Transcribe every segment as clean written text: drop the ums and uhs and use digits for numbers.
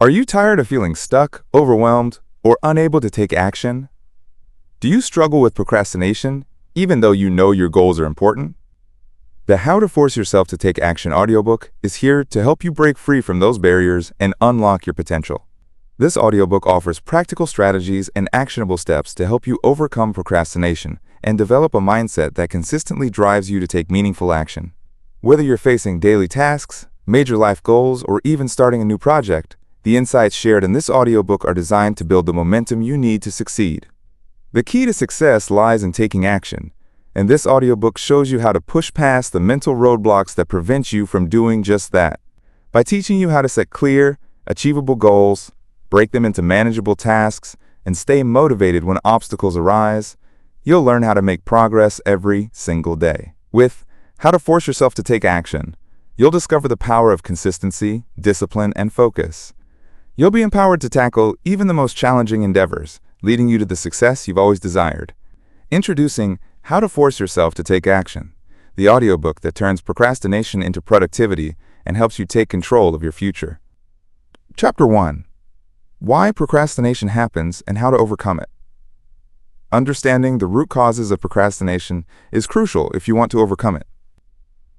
Are you tired of feeling stuck, overwhelmed, or unable to take action? Do you struggle with procrastination, even though you know your goals are important? The How to Force Yourself to Take Action audiobook is here to help you break free from those barriers and unlock your potential. This audiobook offers practical strategies and actionable steps to help you overcome procrastination and develop a mindset that consistently drives you to take meaningful action. Whether you're facing daily tasks, major life goals, or even starting a new project, the insights shared in this audiobook are designed to build the momentum you need to succeed. The key to success lies in taking action, and this audiobook shows you how to push past the mental roadblocks that prevent you from doing just that. By teaching you how to set clear, achievable goals, break them into manageable tasks, and stay motivated when obstacles arise, you'll learn how to make progress every single day. With How to Force Yourself to Take Action, you'll discover the power of consistency, discipline, and focus. You'll be empowered to tackle even the most challenging endeavors, leading you to the success you've always desired. Introducing How to Force Yourself to Take Action, the audiobook that turns procrastination into productivity and helps you take control of your future. Chapter 1. Why procrastination happens and how to overcome it. Understanding the root causes of procrastination is crucial if you want to overcome it.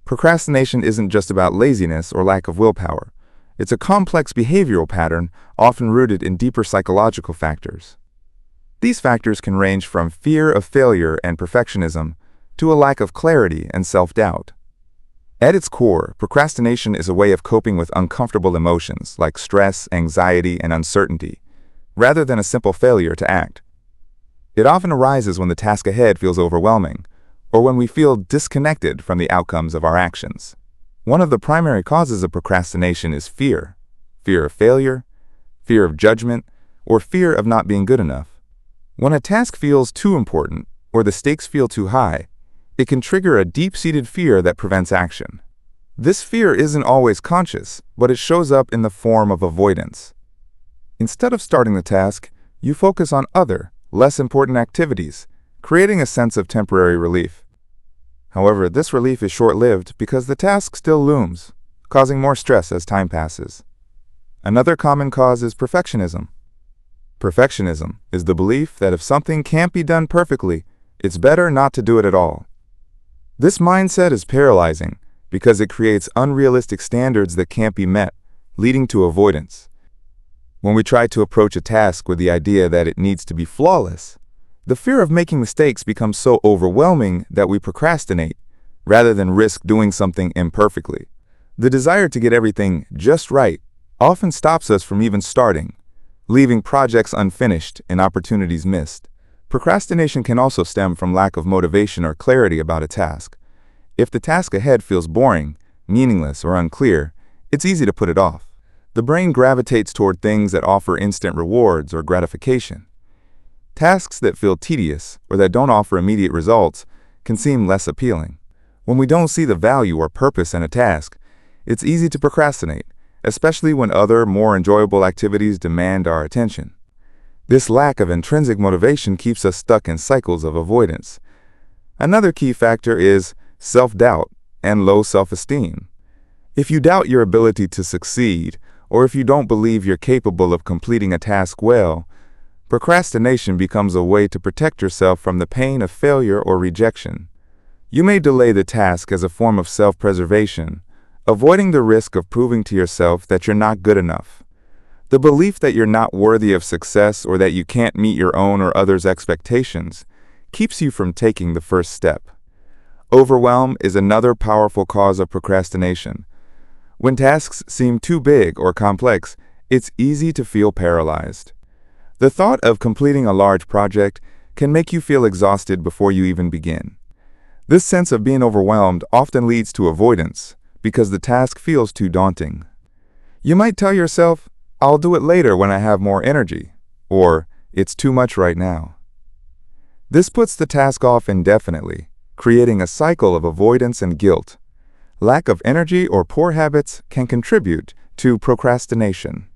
Procrastination isn't just about laziness or lack of willpower. It's a complex behavioral pattern often rooted in deeper psychological factors. These factors can range from fear of failure and perfectionism to a lack of clarity and self-doubt. At its core, procrastination is a way of coping with uncomfortable emotions like stress, anxiety, and uncertainty, rather than a simple failure to act. It often arises when the task ahead feels overwhelming, or when we feel disconnected from the outcomes of our actions. One of the primary causes of procrastination is fear. Fear of failure, fear of judgment, or fear of not being good enough. When a task feels too important, or the stakes feel too high, it can trigger a deep-seated fear that prevents action. This fear isn't always conscious, but it shows up in the form of avoidance. Instead of starting the task, you focus on other, less important activities, creating a sense of temporary relief. However, this relief is short-lived because the task still looms, causing more stress as time passes. Another common cause is perfectionism. Perfectionism is the belief that if something can't be done perfectly, it's better not to do it at all. This mindset is paralyzing because it creates unrealistic standards that can't be met, leading to avoidance. When we try to approach a task with the idea that it needs to be flawless, the fear of making mistakes becomes so overwhelming that we procrastinate, rather than risk doing something imperfectly. The desire to get everything just right often stops us from even starting, leaving projects unfinished and opportunities missed. Procrastination can also stem from lack of motivation or clarity about a task. If the task ahead feels boring, meaningless, or unclear, it's easy to put it off. The brain gravitates toward things that offer instant rewards or gratification. Tasks that feel tedious or that don't offer immediate results can seem less appealing. When we don't see the value or purpose in a task, it's easy to procrastinate, especially when other, more enjoyable activities demand our attention. This lack of intrinsic motivation keeps us stuck in cycles of avoidance. Another key factor is self-doubt and low self-esteem. If you doubt your ability to succeed, or if you don't believe you're capable of completing a task well, procrastination becomes a way to protect yourself from the pain of failure or rejection. You may delay the task as a form of self-preservation, avoiding the risk of proving to yourself that you're not good enough. The belief that you're not worthy of success or that you can't meet your own or others' expectations keeps you from taking the first step. Overwhelm is another powerful cause of procrastination. When tasks seem too big or complex, it's easy to feel paralyzed. The thought of completing a large project can make you feel exhausted before you even begin. This sense of being overwhelmed often leads to avoidance because the task feels too daunting. You might tell yourself, "I'll do it later when I have more energy," or "It's too much right now." This puts the task off indefinitely, creating a cycle of avoidance and guilt. Lack of energy or poor habits can contribute to procrastination.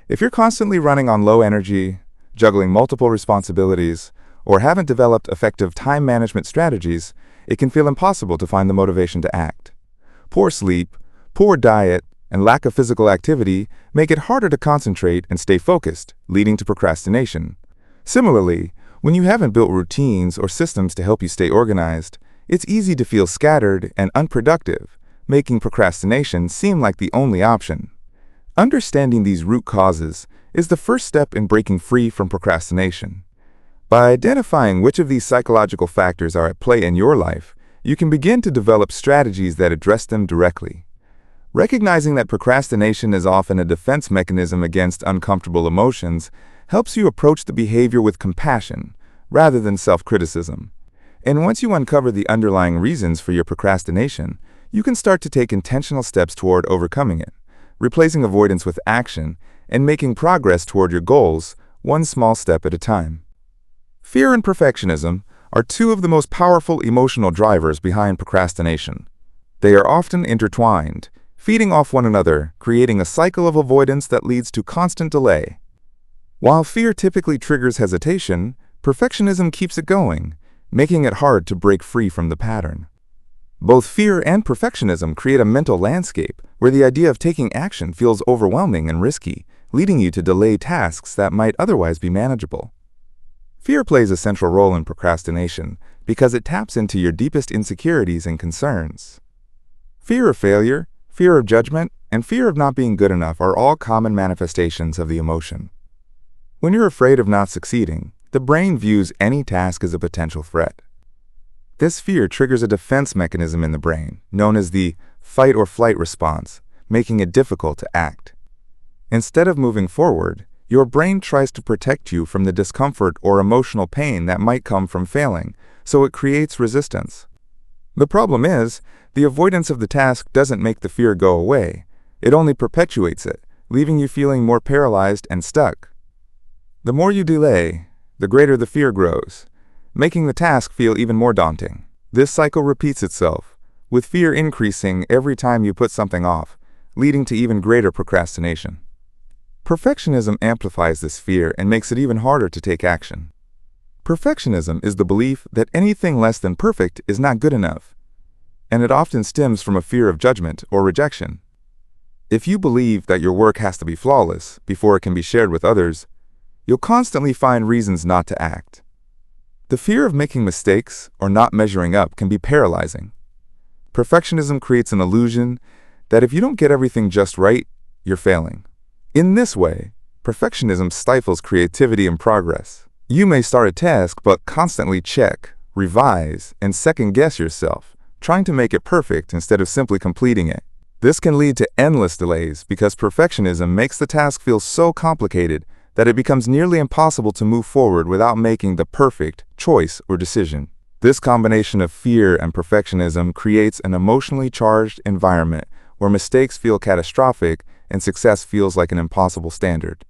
If you're constantly running on low energy, juggling multiple responsibilities, or haven't developed effective time management strategies, it can feel impossible to find the motivation to act. Poor sleep, poor diet, and lack of physical activity make it harder to concentrate and stay focused, leading to procrastination. Similarly, when you haven't built routines or systems to help you stay organized, it's easy to feel scattered and unproductive, making procrastination seem like the only option. Understanding these root causes is the first step in breaking free from procrastination. By identifying which of these psychological factors are at play in your life, you can begin to develop strategies that address them directly. Recognizing that procrastination is often a defense mechanism against uncomfortable emotions helps you approach the behavior with compassion rather than self-criticism. And once you uncover the underlying reasons for your procrastination, you can start to take intentional steps toward overcoming it, replacing avoidance with action, and making progress toward your goals, one small step at a time. Fear and perfectionism are two of the most powerful emotional drivers behind procrastination. They are often intertwined, feeding off one another, creating a cycle of avoidance that leads to constant delay. While fear typically triggers hesitation, perfectionism keeps it going, making it hard to break free from the pattern. Both fear and perfectionism create a mental landscape where the idea of taking action feels overwhelming and risky, leading you to delay tasks that might otherwise be manageable. Fear plays a central role in procrastination because it taps into your deepest insecurities and concerns. Fear of failure, fear of judgment, and fear of not being good enough are all common manifestations of the emotion. When you're afraid of not succeeding, the brain views any task as a potential threat. This fear triggers a defense mechanism in the brain, known as the fight or flight response, making it difficult to act. Instead of moving forward, your brain tries to protect you from the discomfort or emotional pain that might come from failing, so it creates resistance. The problem is, the avoidance of the task doesn't make the fear go away. It only perpetuates it, leaving you feeling more paralyzed and stuck. The more you delay, the greater the fear grows, making the task feel even more daunting. This cycle repeats itself, with fear increasing every time you put something off, leading to even greater procrastination. Perfectionism amplifies this fear and makes it even harder to take action. Perfectionism is the belief that anything less than perfect is not good enough, and it often stems from a fear of judgment or rejection. If you believe that your work has to be flawless before it can be shared with others, you'll constantly find reasons not to act. The fear of making mistakes or not measuring up can be paralyzing. Perfectionism creates an illusion that if you don't get everything just right, you're failing. In this way, perfectionism stifles creativity and progress. You may start a task but constantly check, revise, and second-guess yourself, trying to make it perfect instead of simply completing it. This can lead to endless delays because perfectionism makes the task feel so complicated that it becomes nearly impossible to move forward without making the perfect choice or decision. This combination of fear and perfectionism creates an emotionally charged environment where mistakes feel catastrophic and success feels like an impossible standard.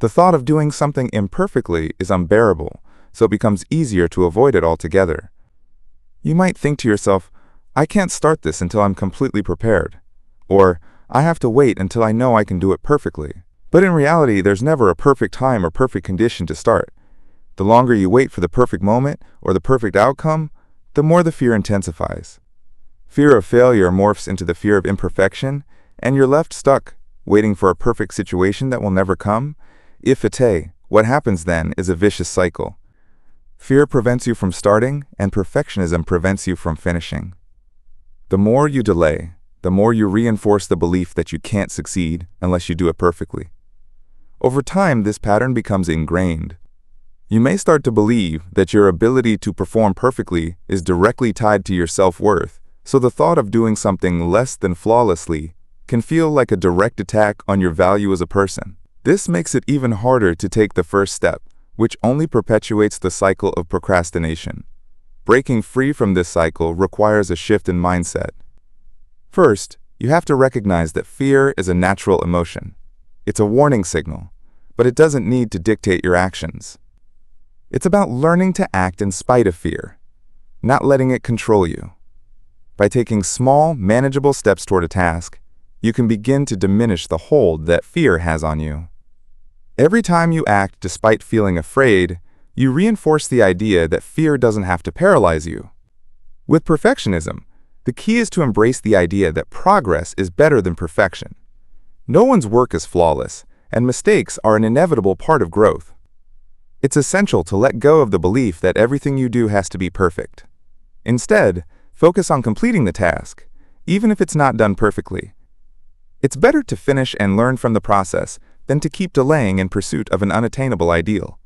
The thought of doing something imperfectly is unbearable, so it becomes easier to avoid it altogether. You might think to yourself, I can't start this until I'm completely prepared, or I have to wait until I know I can do it perfectly. But in reality, there's never a perfect time or perfect condition to start. The longer you wait for the perfect moment or the perfect outcome, the more the fear intensifies. Fear of failure morphs into the fear of imperfection, and you're left stuck, waiting for a perfect situation that will never come. What happens then is a vicious cycle. Fear prevents you from starting, and perfectionism prevents you from finishing. The more you delay, the more you reinforce the belief that you can't succeed unless you do it perfectly. Over time, this pattern becomes ingrained. You may start to believe that your ability to perform perfectly is directly tied to your self-worth, so the thought of doing something less than flawlessly can feel like a direct attack on your value as a person. This makes it even harder to take the first step, which only perpetuates the cycle of procrastination. Breaking free from this cycle requires a shift in mindset. First, you have to recognize that fear is a natural emotion. It's a warning signal, but it doesn't need to dictate your actions. It's about learning to act in spite of fear, not letting it control you. By taking small, manageable steps toward a task, you can begin to diminish the hold that fear has on you. Every time you act despite feeling afraid, you reinforce the idea that fear doesn't have to paralyze you. With perfectionism, The key is to embrace the idea that progress is better than perfection. No one's work is flawless, and mistakes are an inevitable part of growth. It's essential to let go of the belief that everything you do has to be perfect. Instead, focus on completing the task, even if it's not done perfectly. It's better to finish and learn from the process than to keep delaying in pursuit of an unattainable ideal.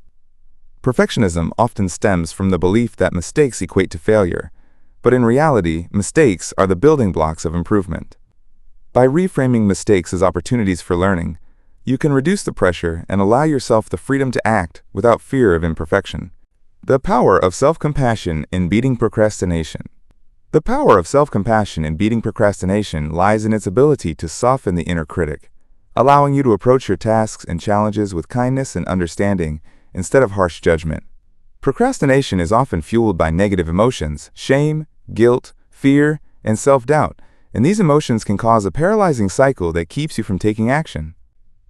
Perfectionism often stems from the belief that mistakes equate to failure, but in reality, mistakes are the building blocks of improvement. By reframing mistakes as opportunities for learning, you can reduce the pressure and allow yourself the freedom to act without fear of imperfection. The power of self-compassion in beating procrastination. The power of self-compassion in beating procrastination lies in its ability to soften the inner critic, allowing you to approach your tasks and challenges with kindness and understanding instead of harsh judgment. Procrastination is often fueled by negative emotions, shame, guilt, fear, and self-doubt, and these emotions can cause a paralyzing cycle that keeps you from taking action.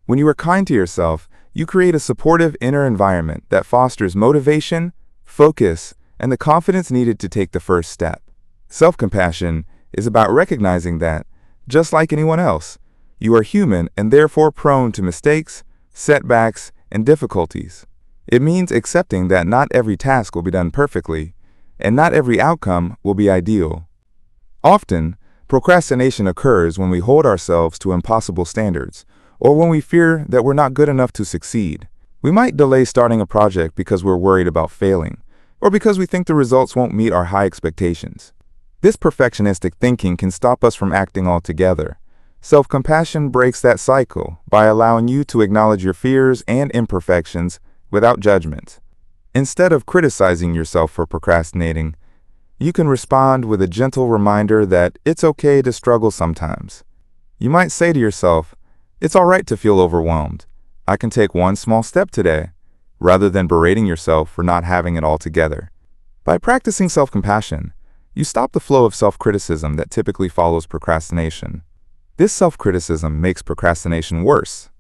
When you are kind to yourself, you create a supportive inner environment that fosters motivation, focus, and the confidence needed to take the first step. Self-compassion is about recognizing that, just like anyone else, you are human and therefore prone to mistakes, setbacks, and difficulties. It means accepting that not every task will be done perfectly, and not every outcome will be ideal. Often, procrastination occurs when we hold ourselves to impossible standards, or when we fear that we're not good enough to succeed. We might delay starting a project because we're worried about failing, or because we think the results won't meet our high expectations. This perfectionistic thinking can stop us from acting altogether. Self-compassion breaks that cycle by allowing you to acknowledge your fears and imperfections without judgment. Instead of criticizing yourself for procrastinating, you can respond with a gentle reminder that it's okay to struggle sometimes. You might say to yourself, "It's all right to feel overwhelmed. I can take one small step today," rather than berating yourself for not having it all together. By practicing self-compassion, you stop the flow of self-criticism that typically follows procrastination. This self-criticism makes procrastination worse,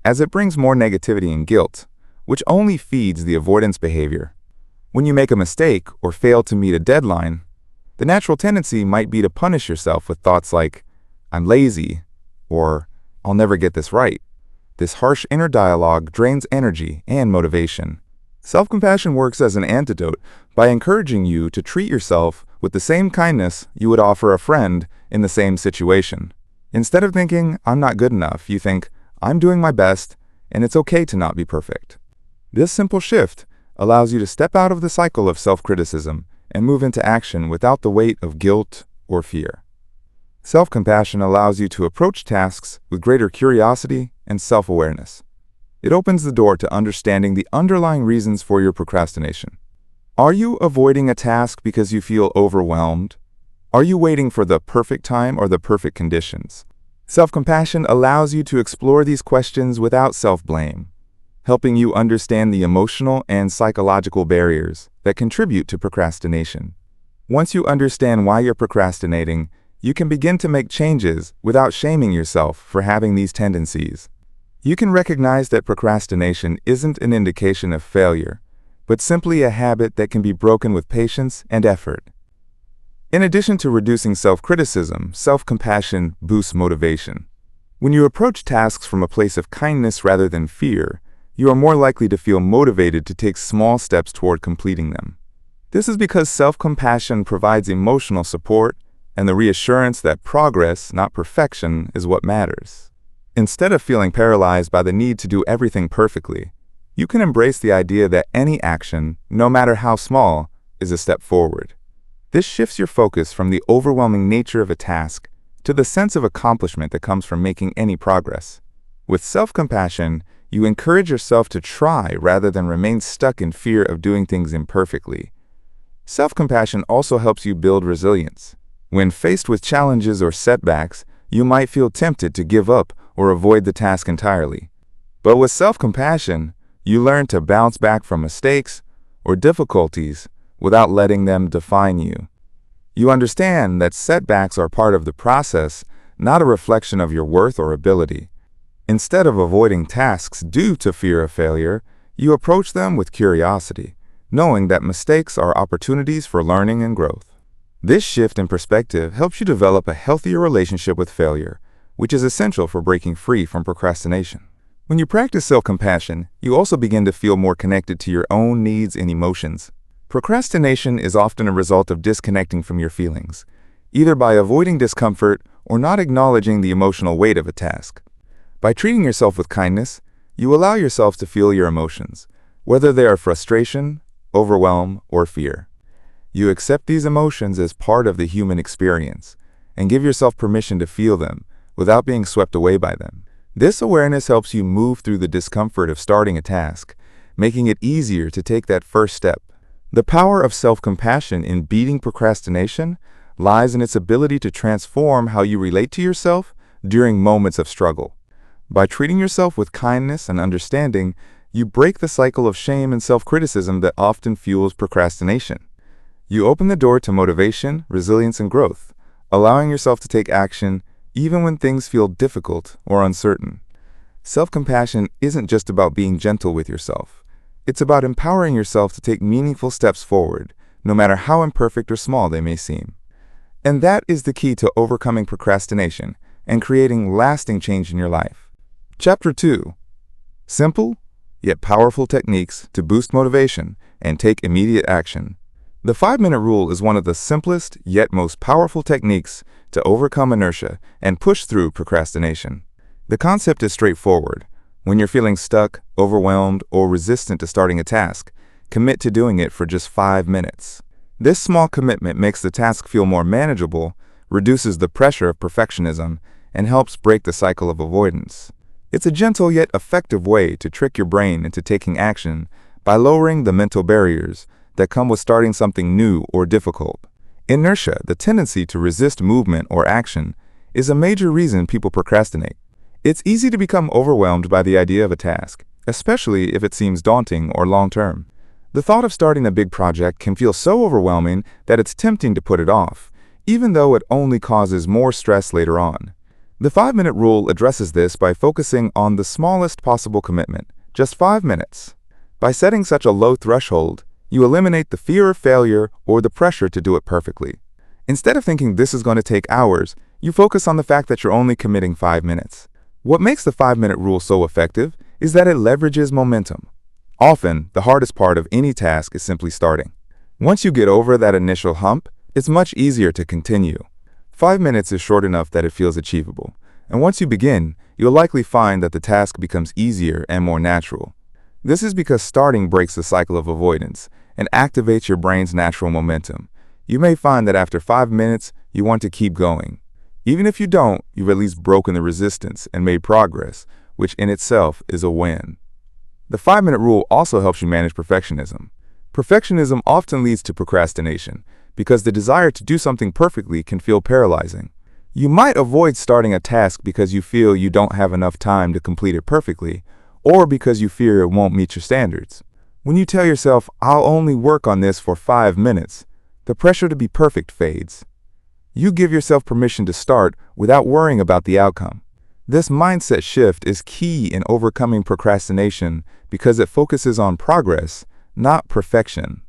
as it brings more negativity and guilt, which only feeds the avoidance behavior. When you make a mistake or fail to meet a deadline, the natural tendency might be to punish yourself with thoughts like, "I'm lazy," or "I'll never get this right." This harsh inner dialogue drains energy and motivation. Self-compassion works as an antidote by encouraging you to treat yourself with the same kindness you would offer a friend in the same situation. Instead of thinking, "I'm not good enough," you think, "I'm doing my best, and it's okay to not be perfect." This simple shift allows you to step out of the cycle of self-criticism and move into action without the weight of guilt or fear. Self-compassion allows you to approach tasks with greater curiosity and self-awareness. It opens the door to understanding the underlying reasons for your procrastination. Are you avoiding a task because you feel overwhelmed? Are you waiting for the perfect time or the perfect conditions? Self-compassion allows you to explore these questions without self-blame, helping you understand the emotional and psychological barriers that contribute to procrastination. Once you understand why you're procrastinating, you can begin to make changes without shaming yourself for having these tendencies. You can recognize that procrastination isn't an indication of failure, but simply a habit that can be broken with patience and effort. In addition to reducing self-criticism, self-compassion boosts motivation. When you approach tasks from a place of kindness rather than fear, you are more likely to feel motivated to take small steps toward completing them. This is because self-compassion provides emotional support and the reassurance that progress, not perfection, is what matters. Instead of feeling paralyzed by the need to do everything perfectly, you can embrace the idea that any action, no matter how small, is a step forward. This shifts your focus from the overwhelming nature of a task to the sense of accomplishment that comes from making any progress. With self-compassion, you encourage yourself to try rather than remain stuck in fear of doing things imperfectly. Self-compassion also helps you build resilience. When faced with challenges or setbacks, you might feel tempted to give up or avoid the task entirely. But with self-compassion, you learn to bounce back from mistakes or difficulties without letting them define you. You understand that setbacks are part of the process, not a reflection of your worth or ability. Instead of avoiding tasks due to fear of failure, you approach them with curiosity, knowing that mistakes are opportunities for learning and growth. This shift in perspective helps you develop a healthier relationship with failure, which is essential for breaking free from procrastination. When you practice self-compassion, you also begin to feel more connected to your own needs and emotions. Procrastination is often a result of disconnecting from your feelings, either by avoiding discomfort or not acknowledging the emotional weight of a task. By treating yourself with kindness, you allow yourself to feel your emotions, whether they are frustration, overwhelm, or fear. You accept these emotions as part of the human experience and give yourself permission to feel them without being swept away by them. This awareness helps you move through the discomfort of starting a task, making it easier to take that first step. The power of self-compassion in beating procrastination lies in its ability to transform how you relate to yourself during moments of struggle. By treating yourself with kindness and understanding, you break the cycle of shame and self-criticism that often fuels procrastination. You open the door to motivation, resilience, and growth, allowing yourself to take action even when things feel difficult or uncertain. Self-compassion isn't just about being gentle with yourself. It's about empowering yourself to take meaningful steps forward, no matter how imperfect or small they may seem. And that is the key to overcoming procrastination and creating lasting change in your life. Chapter 2. Simple, yet powerful techniques to boost motivation and take immediate action. The 5-minute rule is one of the simplest yet most powerful techniques to overcome inertia and push through procrastination. The concept is straightforward. When you're feeling stuck, overwhelmed, or resistant to starting a task, commit to doing it for just 5 minutes. This small commitment makes the task feel more manageable, reduces the pressure of perfectionism, and helps break the cycle of avoidance. It's a gentle yet effective way to trick your brain into taking action by lowering the mental barriers that come with starting something new or difficult. Inertia, the tendency to resist movement or action, is a major reason people procrastinate. It's easy to become overwhelmed by the idea of a task, especially if it seems daunting or long-term. The thought of starting a big project can feel so overwhelming that it's tempting to put it off, even though it only causes more stress later on. The 5-minute rule addresses this by focusing on the smallest possible commitment, just 5 minutes. By setting such a low threshold, you eliminate the fear of failure or the pressure to do it perfectly. Instead of thinking this is going to take hours, you focus on the fact that you're only committing 5 minutes. What makes the 5-minute rule so effective is that it leverages momentum. Often, the hardest part of any task is simply starting. Once you get over that initial hump, it's much easier to continue. 5 minutes is short enough that it feels achievable, and once you begin, you'll likely find that the task becomes easier and more natural. This is because starting breaks the cycle of avoidance and activates your brain's natural momentum. You may find that after 5 minutes, you want to keep going. Even if you don't, you've at least broken the resistance and made progress, which in itself is a win. The 5-minute rule also helps you manage perfectionism. Perfectionism often leads to procrastination because the desire to do something perfectly can feel paralyzing. You might avoid starting a task because you feel you don't have enough time to complete it perfectly, or because you fear it won't meet your standards. When you tell yourself, "I'll only work on this for 5 minutes," the pressure to be perfect fades. You give yourself permission to start without worrying about the outcome. This mindset shift is key in overcoming procrastination because it focuses on progress, not perfection.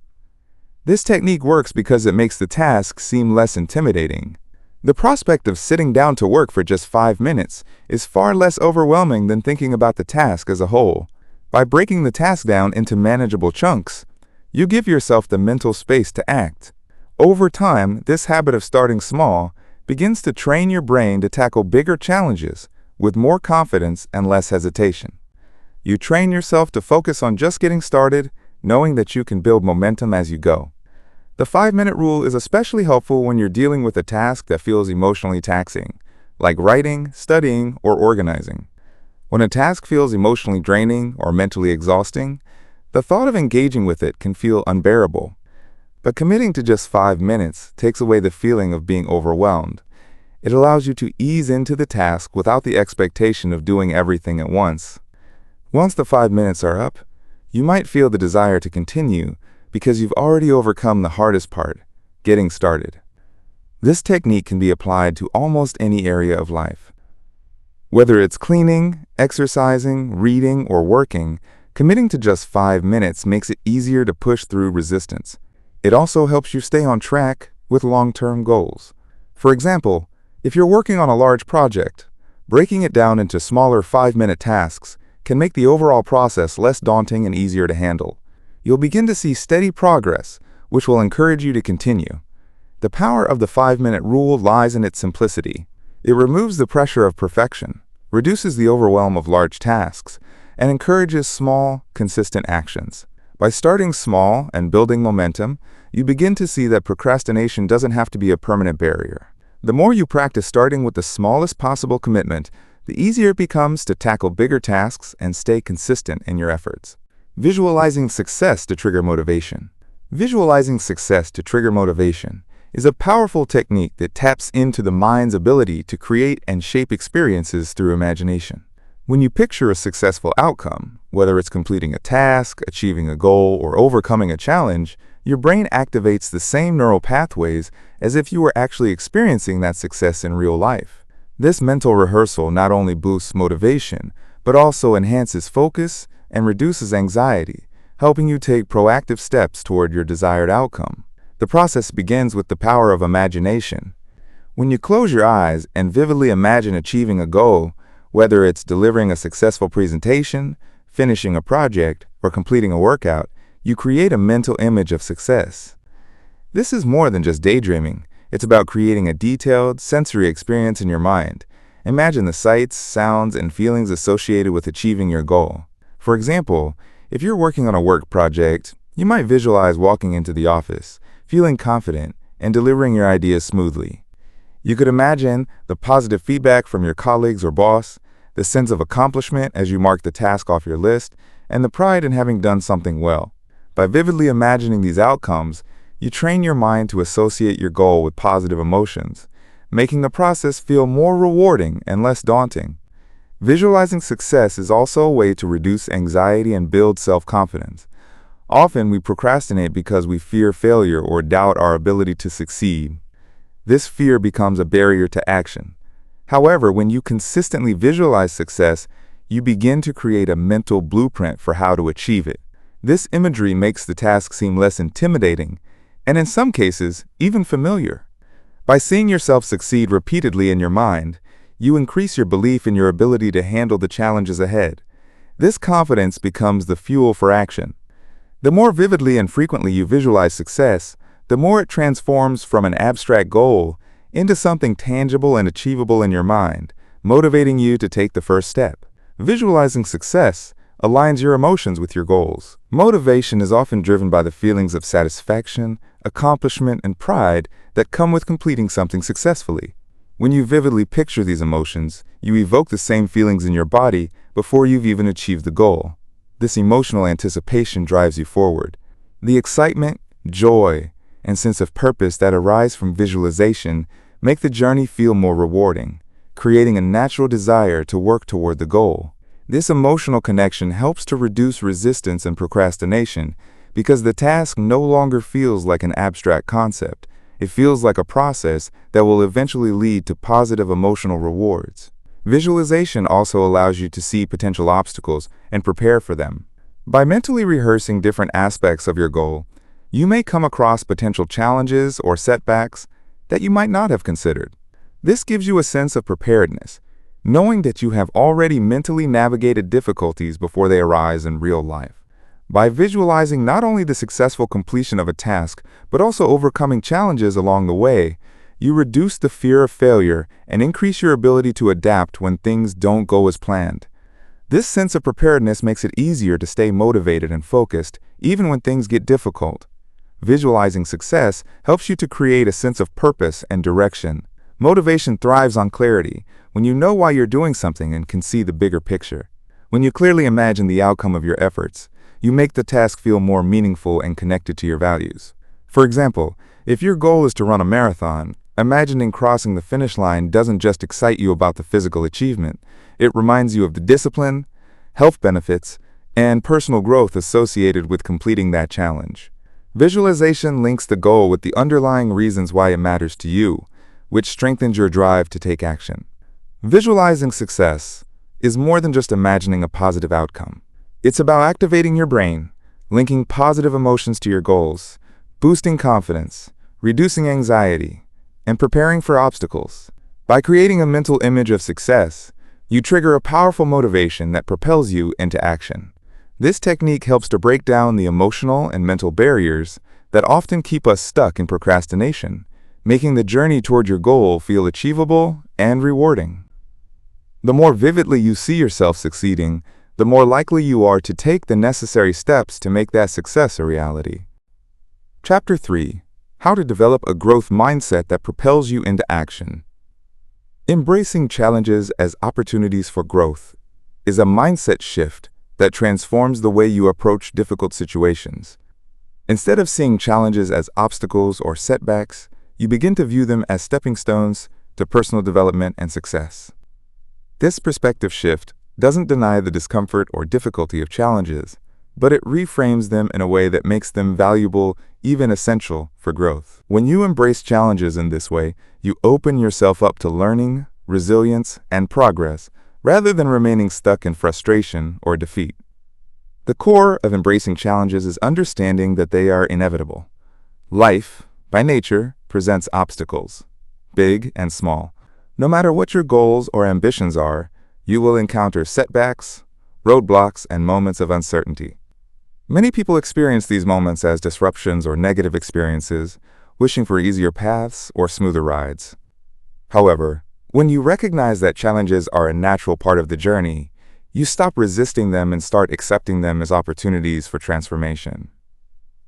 This technique works because it makes the task seem less intimidating. The prospect of sitting down to work for just 5 minutes is far less overwhelming than thinking about the task as a whole. By breaking the task down into manageable chunks, you give yourself the mental space to act. Over time, this habit of starting small begins to train your brain to tackle bigger challenges with more confidence and less hesitation. You train yourself to focus on just getting started, knowing that you can build momentum as you go. The 5-minute rule is especially helpful when you're dealing with a task that feels emotionally taxing, like writing, studying, or organizing. When a task feels emotionally draining or mentally exhausting, the thought of engaging with it can feel unbearable. But committing to just 5 minutes takes away the feeling of being overwhelmed. It allows you to ease into the task without the expectation of doing everything at once. Once the 5 minutes are up, you might feel the desire to continue because you've already overcome the hardest part, getting started. This technique can be applied to almost any area of life. Whether it's cleaning, exercising, reading, or working, committing to just 5 minutes makes it easier to push through resistance. It also helps you stay on track, with long-term goals. For example, if you're working on a large project, breaking it down into smaller 5-minute tasks can make the overall process less daunting and easier to handle. You'll begin to see steady progress, which will encourage you to continue. The power of the 5-minute rule lies in its simplicity. It removes the pressure of perfection, reduces the overwhelm of large tasks, and encourages small, consistent actions. By starting small and building momentum, you begin to see that procrastination doesn't have to be a permanent barrier. The more you practice starting with the smallest possible commitment, the easier it becomes to tackle bigger tasks and stay consistent in your efforts. Visualizing success to trigger motivation. Visualizing success to trigger motivation is a powerful technique that taps into the mind's ability to create and shape experiences through imagination. When you picture a successful outcome, whether it's completing a task, achieving a goal, or overcoming a challenge, your brain activates the same neural pathways as if you were actually experiencing that success in real life. This mental rehearsal not only boosts motivation, but also enhances focus and reduces anxiety, helping you take proactive steps toward your desired outcome. The process begins with the power of imagination. When you close your eyes and vividly imagine achieving a goal, whether it's delivering a successful presentation, finishing a project, or completing a workout, you create a mental image of success. This is more than just daydreaming. It's about creating a detailed, sensory experience in your mind. Imagine the sights, sounds, and feelings associated with achieving your goal. For example, if you're working on a work project, you might visualize walking into the office, feeling confident, and delivering your ideas smoothly. You could imagine the positive feedback from your colleagues or boss, the sense of accomplishment as you mark the task off your list, and the pride in having done something well. By vividly imagining these outcomes, you train your mind to associate your goal with positive emotions, making the process feel more rewarding and less daunting. Visualizing success is also a way to reduce anxiety and build self-confidence. Often we procrastinate because we fear failure or doubt our ability to succeed. This fear becomes a barrier to action. However, when you consistently visualize success, you begin to create a mental blueprint for how to achieve it. This imagery makes the task seem less intimidating, and in some cases, even familiar. By seeing yourself succeed repeatedly in your mind, you increase your belief in your ability to handle the challenges ahead. This confidence becomes the fuel for action. The more vividly and frequently you visualize success, the more it transforms from an abstract goal into something tangible and achievable in your mind, motivating you to take the first step. Visualizing success aligns your emotions with your goals. Motivation is often driven by the feelings of satisfaction, accomplishment, and pride that come with completing something successfully. When you vividly picture these emotions, you evoke the same feelings in your body before you've even achieved the goal. This emotional anticipation drives you forward. The excitement, joy, and sense of purpose that arise from visualization make the journey feel more rewarding, creating a natural desire to work toward the goal. This emotional connection helps to reduce resistance and procrastination because the task no longer feels like an abstract concept. It feels like a process that will eventually lead to positive emotional rewards. Visualization also allows you to see potential obstacles and prepare for them. By mentally rehearsing different aspects of your goal, you may come across potential challenges or setbacks that you might not have considered. This gives you a sense of preparedness, knowing that you have already mentally navigated difficulties before they arise in real life. By visualizing not only the successful completion of a task, but also overcoming challenges along the way, you reduce the fear of failure and increase your ability to adapt when things don't go as planned. This sense of preparedness makes it easier to stay motivated and focused, even when things get difficult. Visualizing success helps you to create a sense of purpose and direction. Motivation thrives on clarity when you know why you're doing something and can see the bigger picture. When you clearly imagine the outcome of your efforts, you make the task feel more meaningful and connected to your values. For example, if your goal is to run a marathon, imagining crossing the finish line doesn't just excite you about the physical achievement. It reminds you of the discipline, health benefits, and personal growth associated with completing that challenge. Visualization links the goal with the underlying reasons why it matters to you, which strengthens your drive to take action. Visualizing success is more than just imagining a positive outcome. It's about activating your brain, linking positive emotions to your goals, boosting confidence, reducing anxiety, and preparing for obstacles. By creating a mental image of success, you trigger a powerful motivation that propels you into action. This technique helps to break down the emotional and mental barriers that often keep us stuck in procrastination, making the journey toward your goal feel achievable and rewarding. The more vividly you see yourself succeeding, the more likely you are to take the necessary steps to make that success a reality. Chapter 3: How to develop a growth mindset that propels you into action. Embracing challenges as opportunities for growth is a mindset shift that transforms the way you approach difficult situations. Instead of seeing challenges as obstacles or setbacks, you begin to view them as stepping stones to personal development and success. This perspective shift doesn't deny the discomfort or difficulty of challenges, but it reframes them in a way that makes them valuable, even essential, for growth. When you embrace challenges in this way, you open yourself up to learning, resilience, and progress, rather than remaining stuck in frustration or defeat. The core of embracing challenges is understanding that they are inevitable. Life, by nature, presents obstacles, big and small. No matter what your goals or ambitions are, you will encounter setbacks, roadblocks, and moments of uncertainty. Many people experience these moments as disruptions or negative experiences, wishing for easier paths or smoother rides. However, when you recognize that challenges are a natural part of the journey, you stop resisting them and start accepting them as opportunities for transformation.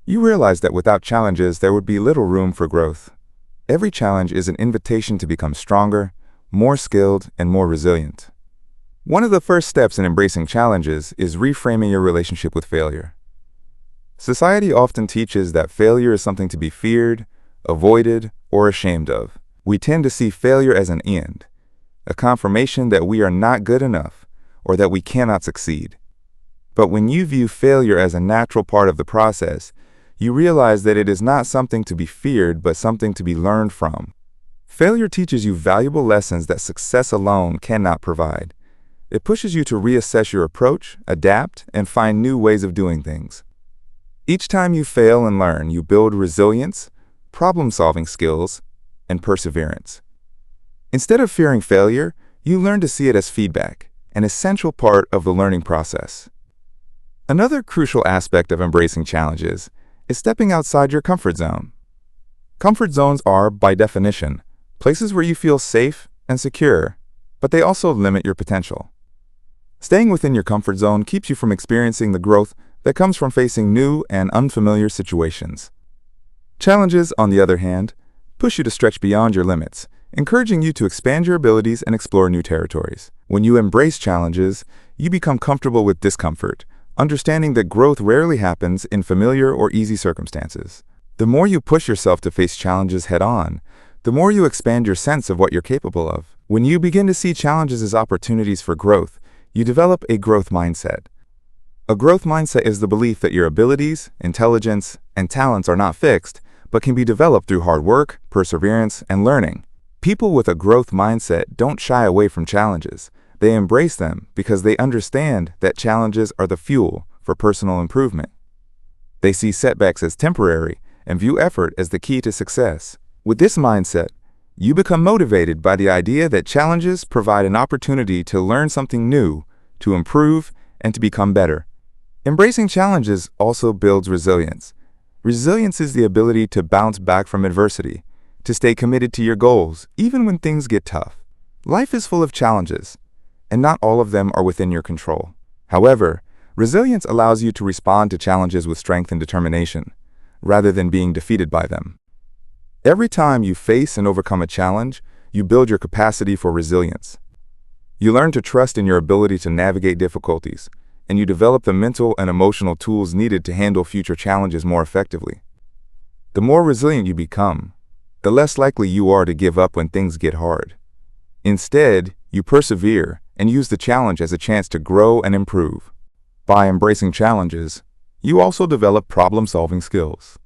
You realize that without challenges, there would be little room for growth. Every challenge is an invitation to become stronger, more skilled, and more resilient. One of the first steps in embracing challenges is reframing your relationship with failure. Society often teaches that failure is something to be feared, avoided, or ashamed of. We tend to see failure as an end, a confirmation that we are not good enough or that we cannot succeed. But when you view failure as a natural part of the process, you realize that it is not something to be feared, but something to be learned from. Failure teaches you valuable lessons that success alone cannot provide. It pushes you to reassess your approach, adapt, and find new ways of doing things. Each time you fail and learn, you build resilience, problem-solving skills, and perseverance. Instead of fearing failure, you learn to see it as feedback, an essential part of the learning process. Another crucial aspect of embracing challenges is stepping outside your comfort zone. Comfort zones are, by definition, places where you feel safe and secure, but they also limit your potential. Staying within your comfort zone keeps you from experiencing the growth that comes from facing new and unfamiliar situations. Challenges, on the other hand, push you to stretch beyond your limits, encouraging you to expand your abilities and explore new territories. When you embrace challenges, you become comfortable with discomfort, understanding that growth rarely happens in familiar or easy circumstances. The more you push yourself to face challenges head-on, the more you expand your sense of what you're capable of. When you begin to see challenges as opportunities for growth, you develop a growth mindset. A growth mindset is the belief that your abilities, intelligence, and talents are not fixed, but can be developed through hard work, perseverance, and learning. People with a growth mindset don't shy away from challenges. They embrace them because they understand that challenges are the fuel for personal improvement. They see setbacks as temporary and view effort as the key to success. With this mindset, you become motivated by the idea that challenges provide an opportunity to learn something new, to improve, and to become better. Embracing challenges also builds resilience. Resilience is the ability to bounce back from adversity, to stay committed to your goals, even when things get tough. Life is full of challenges, and not all of them are within your control. However, resilience allows you to respond to challenges with strength and determination, rather than being defeated by them. Every time you face and overcome a challenge, you build your capacity for resilience. You learn to trust in your ability to navigate difficulties, and you develop the mental and emotional tools needed to handle future challenges more effectively. The more resilient you become, the less likely you are to give up when things get hard. Instead, you persevere and use the challenge as a chance to grow and improve. By embracing challenges, you also develop problem-solving skills.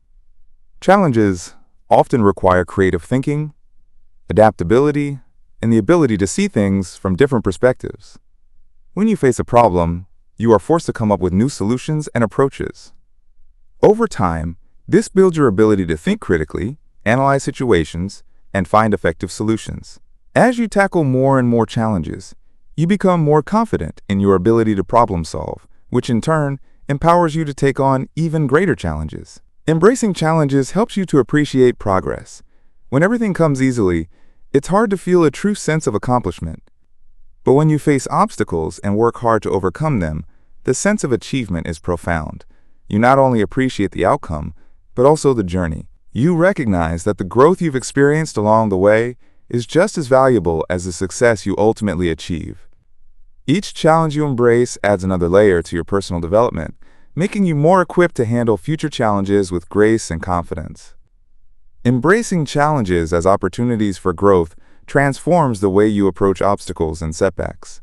Challenges often require creative thinking, adaptability, and the ability to see things from different perspectives. When you face a problem, you are forced to come up with new solutions and approaches. Over time, this builds your ability to think critically analyze situations, and find effective solutions. As you tackle more and more challenges, you become more confident in your ability to problem solve, which in turn empowers you to take on even greater challenges. Embracing challenges helps you to appreciate progress. When everything comes easily, it's hard to feel a true sense of accomplishment. But when you face obstacles and work hard to overcome them, the sense of achievement is profound. You not only appreciate the outcome, but also the journey. You recognize that the growth you've experienced along the way is just as valuable as the success you ultimately achieve. Each challenge you embrace adds another layer to your personal development, making you more equipped to handle future challenges with grace and confidence. Embracing challenges as opportunities for growth transforms the way you approach obstacles and setbacks.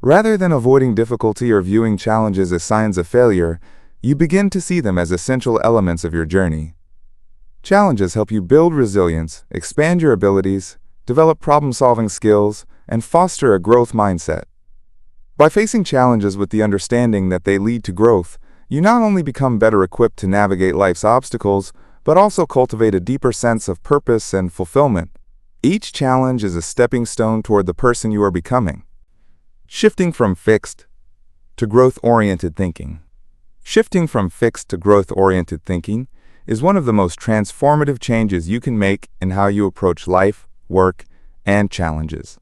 Rather than avoiding difficulty or viewing challenges as signs of failure, you begin to see them as essential elements of your journey. Challenges help you build resilience, expand your abilities, develop problem-solving skills, and foster a growth mindset. By facing challenges with the understanding that they lead to growth, you not only become better equipped to navigate life's obstacles, but also cultivate a deeper sense of purpose and fulfillment. Each challenge is a stepping stone toward the person you are becoming. Shifting from fixed to growth-oriented thinking. Shifting from fixed to growth-oriented thinking is one of the most transformative changes you can make in how you approach life, work, and challenges.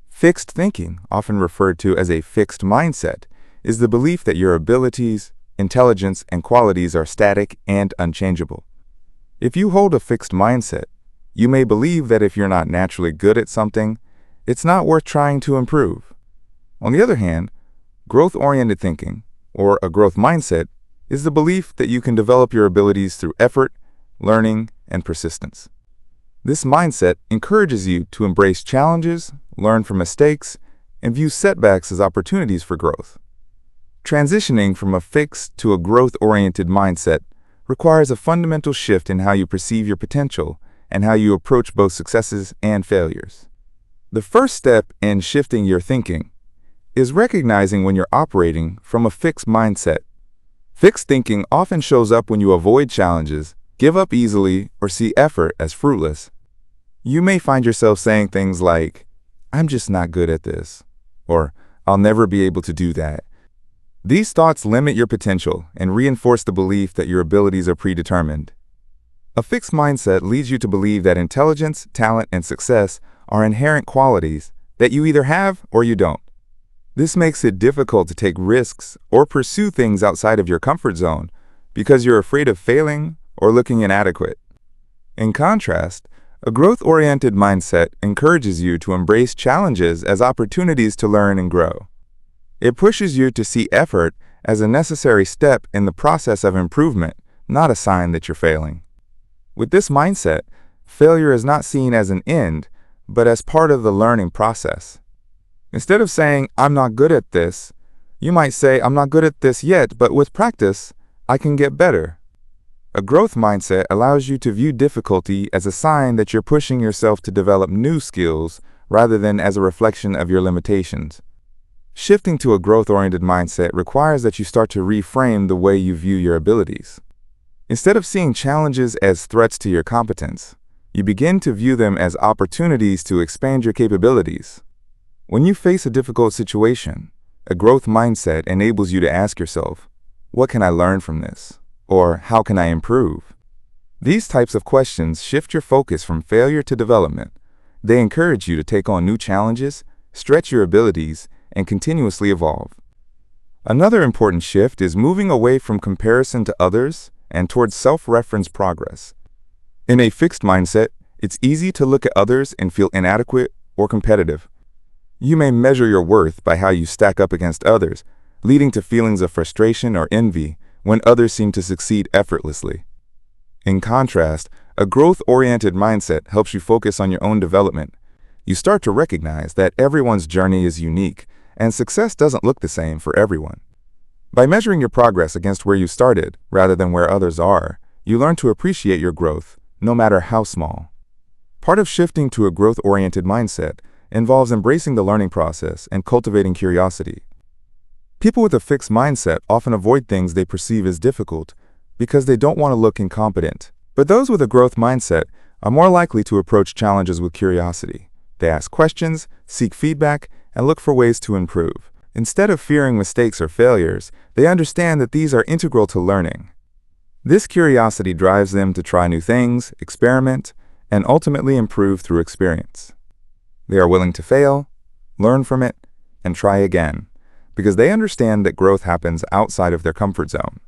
Fixed thinking, often referred to as a fixed mindset, is the belief that your abilities, intelligence, and qualities are static and unchangeable. If you hold a fixed mindset, you may believe that if you're not naturally good at something, it's not worth trying to improve. On the other hand, growth-oriented thinking, or a growth mindset, is the belief that you can develop your abilities through effort, learning, and persistence. This mindset encourages you to embrace challenges, learn from mistakes, and view setbacks as opportunities for growth. Transitioning from a fixed to a growth-oriented mindset requires a fundamental shift in how you perceive your potential and how you approach both successes and failures. The first step in shifting your thinking is recognizing when you're operating from a fixed mindset. Fixed thinking often shows up when you avoid challenges, give up easily, or see effort as fruitless. You may find yourself saying things like, "I'm just not good at this," or "I'll never be able to do that." These thoughts limit your potential and reinforce the belief that your abilities are predetermined. A fixed mindset leads you to believe that intelligence, talent, and success are inherent qualities that you either have or you don't. This makes it difficult to take risks or pursue things outside of your comfort zone because you're afraid of failing or looking inadequate. In contrast, a growth-oriented mindset encourages you to embrace challenges as opportunities to learn and grow. It pushes you to see effort as a necessary step in the process of improvement, not a sign that you're failing. With this mindset, failure is not seen as an end, but as part of the learning process. Instead of saying, "I'm not good at this," you might say, "I'm not good at this yet, but with practice, I can get better." A growth mindset allows you to view difficulty as a sign that you're pushing yourself to develop new skills rather than as a reflection of your limitations. Shifting to a growth-oriented mindset requires that you start to reframe the way you view your abilities. Instead of seeing challenges as threats to your competence, you begin to view them as opportunities to expand your capabilities. When you face a difficult situation, a growth mindset enables you to ask yourself, "What can I learn from this?" Or "How can I improve?" These types of questions shift your focus from failure to development. They encourage you to take on new challenges, stretch your abilities, and continuously evolve. Another important shift is moving away from comparison to others and towards self-reference progress. In a fixed mindset, it's easy to look at others and feel inadequate or competitive. You may measure your worth by how you stack up against others, leading to feelings of frustration or envy when others seem to succeed effortlessly. In contrast, a growth-oriented mindset helps you focus on your own development. You start to recognize that everyone's journey is unique, and success doesn't look the same for everyone. By measuring your progress against where you started rather than where others are, you learn to appreciate your growth, no matter how small. Part of shifting to a growth-oriented mindset involves embracing the learning process and cultivating curiosity. People with a fixed mindset often avoid things they perceive as difficult because they don't want to look incompetent. But those with a growth mindset are more likely to approach challenges with curiosity. They ask questions, seek feedback, and look for ways to improve. Instead of fearing mistakes or failures, they understand that these are integral to learning. This curiosity drives them to try new things, experiment, and ultimately improve through experience. They are willing to fail, learn from it, and try again, because they understand that growth happens outside of their comfort zone.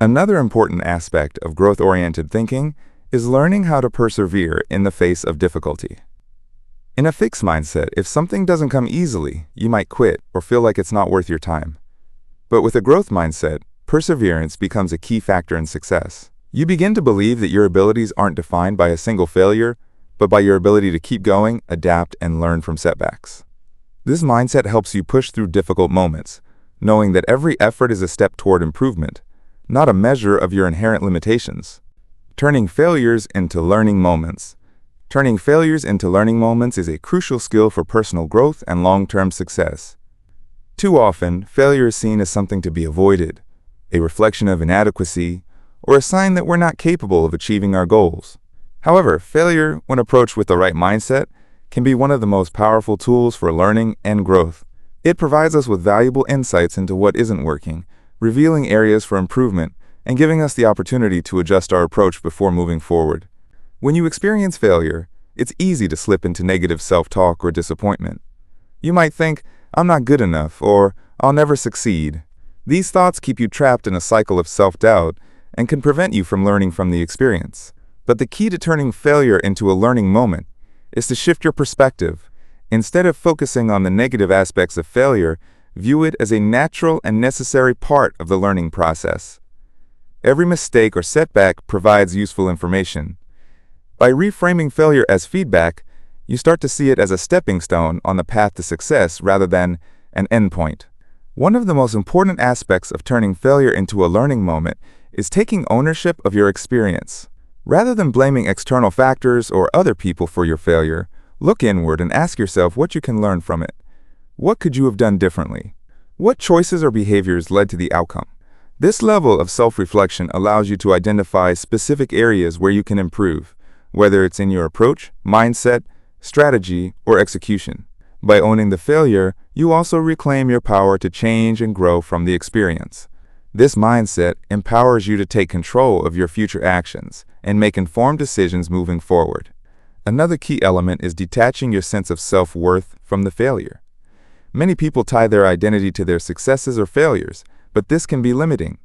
Another important aspect of growth-oriented thinking is learning how to persevere in the face of difficulty. In a fixed mindset, if something doesn't come easily, you might quit or feel like it's not worth your time. But with a growth mindset, perseverance becomes a key factor in success. You begin to believe that your abilities aren't defined by a single failure, but by your ability to keep going, adapt, and learn from setbacks. This mindset helps you push through difficult moments, knowing that every effort is a step toward improvement, not a measure of your inherent limitations. Turning failures into learning moments. Turning failures into learning moments is a crucial skill for personal growth and long-term success. Too often, failure is seen as something to be avoided, a reflection of inadequacy, or a sign that we're not capable of achieving our goals. However, failure, when approached with the right mindset, can be one of the most powerful tools for learning and growth. It provides us with valuable insights into what isn't working, revealing areas for improvement, and giving us the opportunity to adjust our approach before moving forward. When you experience failure, it's easy to slip into negative self-talk or disappointment. You might think, "I'm not good enough," or "I'll never succeed." These thoughts keep you trapped in a cycle of self-doubt and can prevent you from learning from the experience. But the key to turning failure into a learning moment is to shift your perspective. Instead of focusing on the negative aspects of failure, view it as a natural and necessary part of the learning process. Every mistake or setback provides useful information. By reframing failure as feedback, you start to see it as a stepping stone on the path to success rather than an endpoint. One of the most important aspects of turning failure into a learning moment is taking ownership of your experience. Rather than blaming external factors or other people for your failure, look inward and ask yourself what you can learn from it. What could you have done differently? What choices or behaviors led to the outcome? This level of self-reflection allows you to identify specific areas where you can improve, whether it's in your approach, mindset, strategy, or execution. By owning the failure, you also reclaim your power to change and grow from the experience. This mindset empowers you to take control of your future actions and make informed decisions moving forward. Another key element is detaching your sense of self-worth from the failure. Many people tie their identity to their successes or failures, but this can be limiting.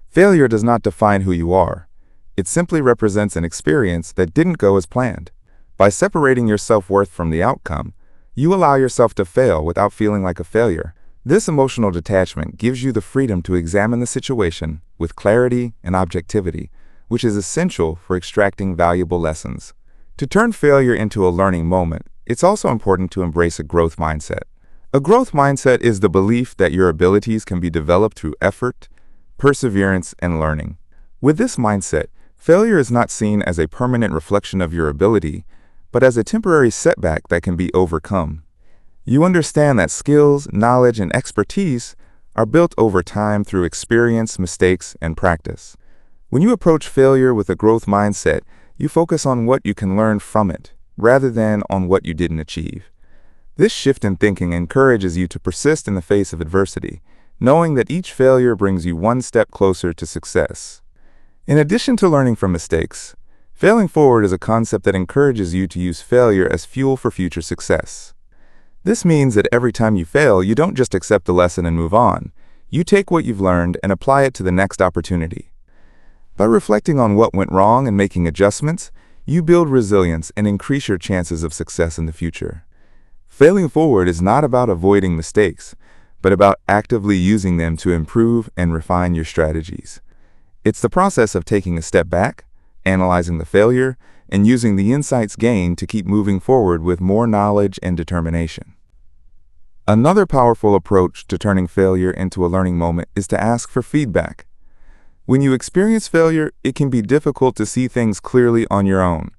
Failure does not define who you are. It simply represents an experience that didn't go as planned. By separating your self-worth from the outcome, you allow yourself to fail without feeling like a failure. This emotional detachment gives you the freedom to examine the situation with clarity and objectivity, which is essential for extracting valuable lessons. To turn failure into a learning moment, it's also important to embrace a growth mindset. A growth mindset is the belief that your abilities can be developed through effort, perseverance, and learning. With this mindset, failure is not seen as a permanent reflection of your ability, but as a temporary setback that can be overcome. You understand that skills, knowledge, and expertise are built over time through experience, mistakes, and practice. When you approach failure with a growth mindset, you focus on what you can learn from it, rather than on what you didn't achieve. This shift in thinking encourages you to persist in the face of adversity, knowing that each failure brings you one step closer to success. In addition to learning from mistakes, failing forward is a concept that encourages you to use failure as fuel for future success. This means that every time you fail, you don't just accept the lesson and move on. You take what you've learned and apply it to the next opportunity. By reflecting on what went wrong and making adjustments, you build resilience and increase your chances of success in the future. Failing forward is not about avoiding mistakes, but about actively using them to improve and refine your strategies. It's the process of taking a step back, analyzing the failure, and using the insights gained to keep moving forward with more knowledge and determination. Another powerful approach to turning failure into a learning moment is to ask for feedback. When you experience failure, it can be difficult to see things clearly on your own.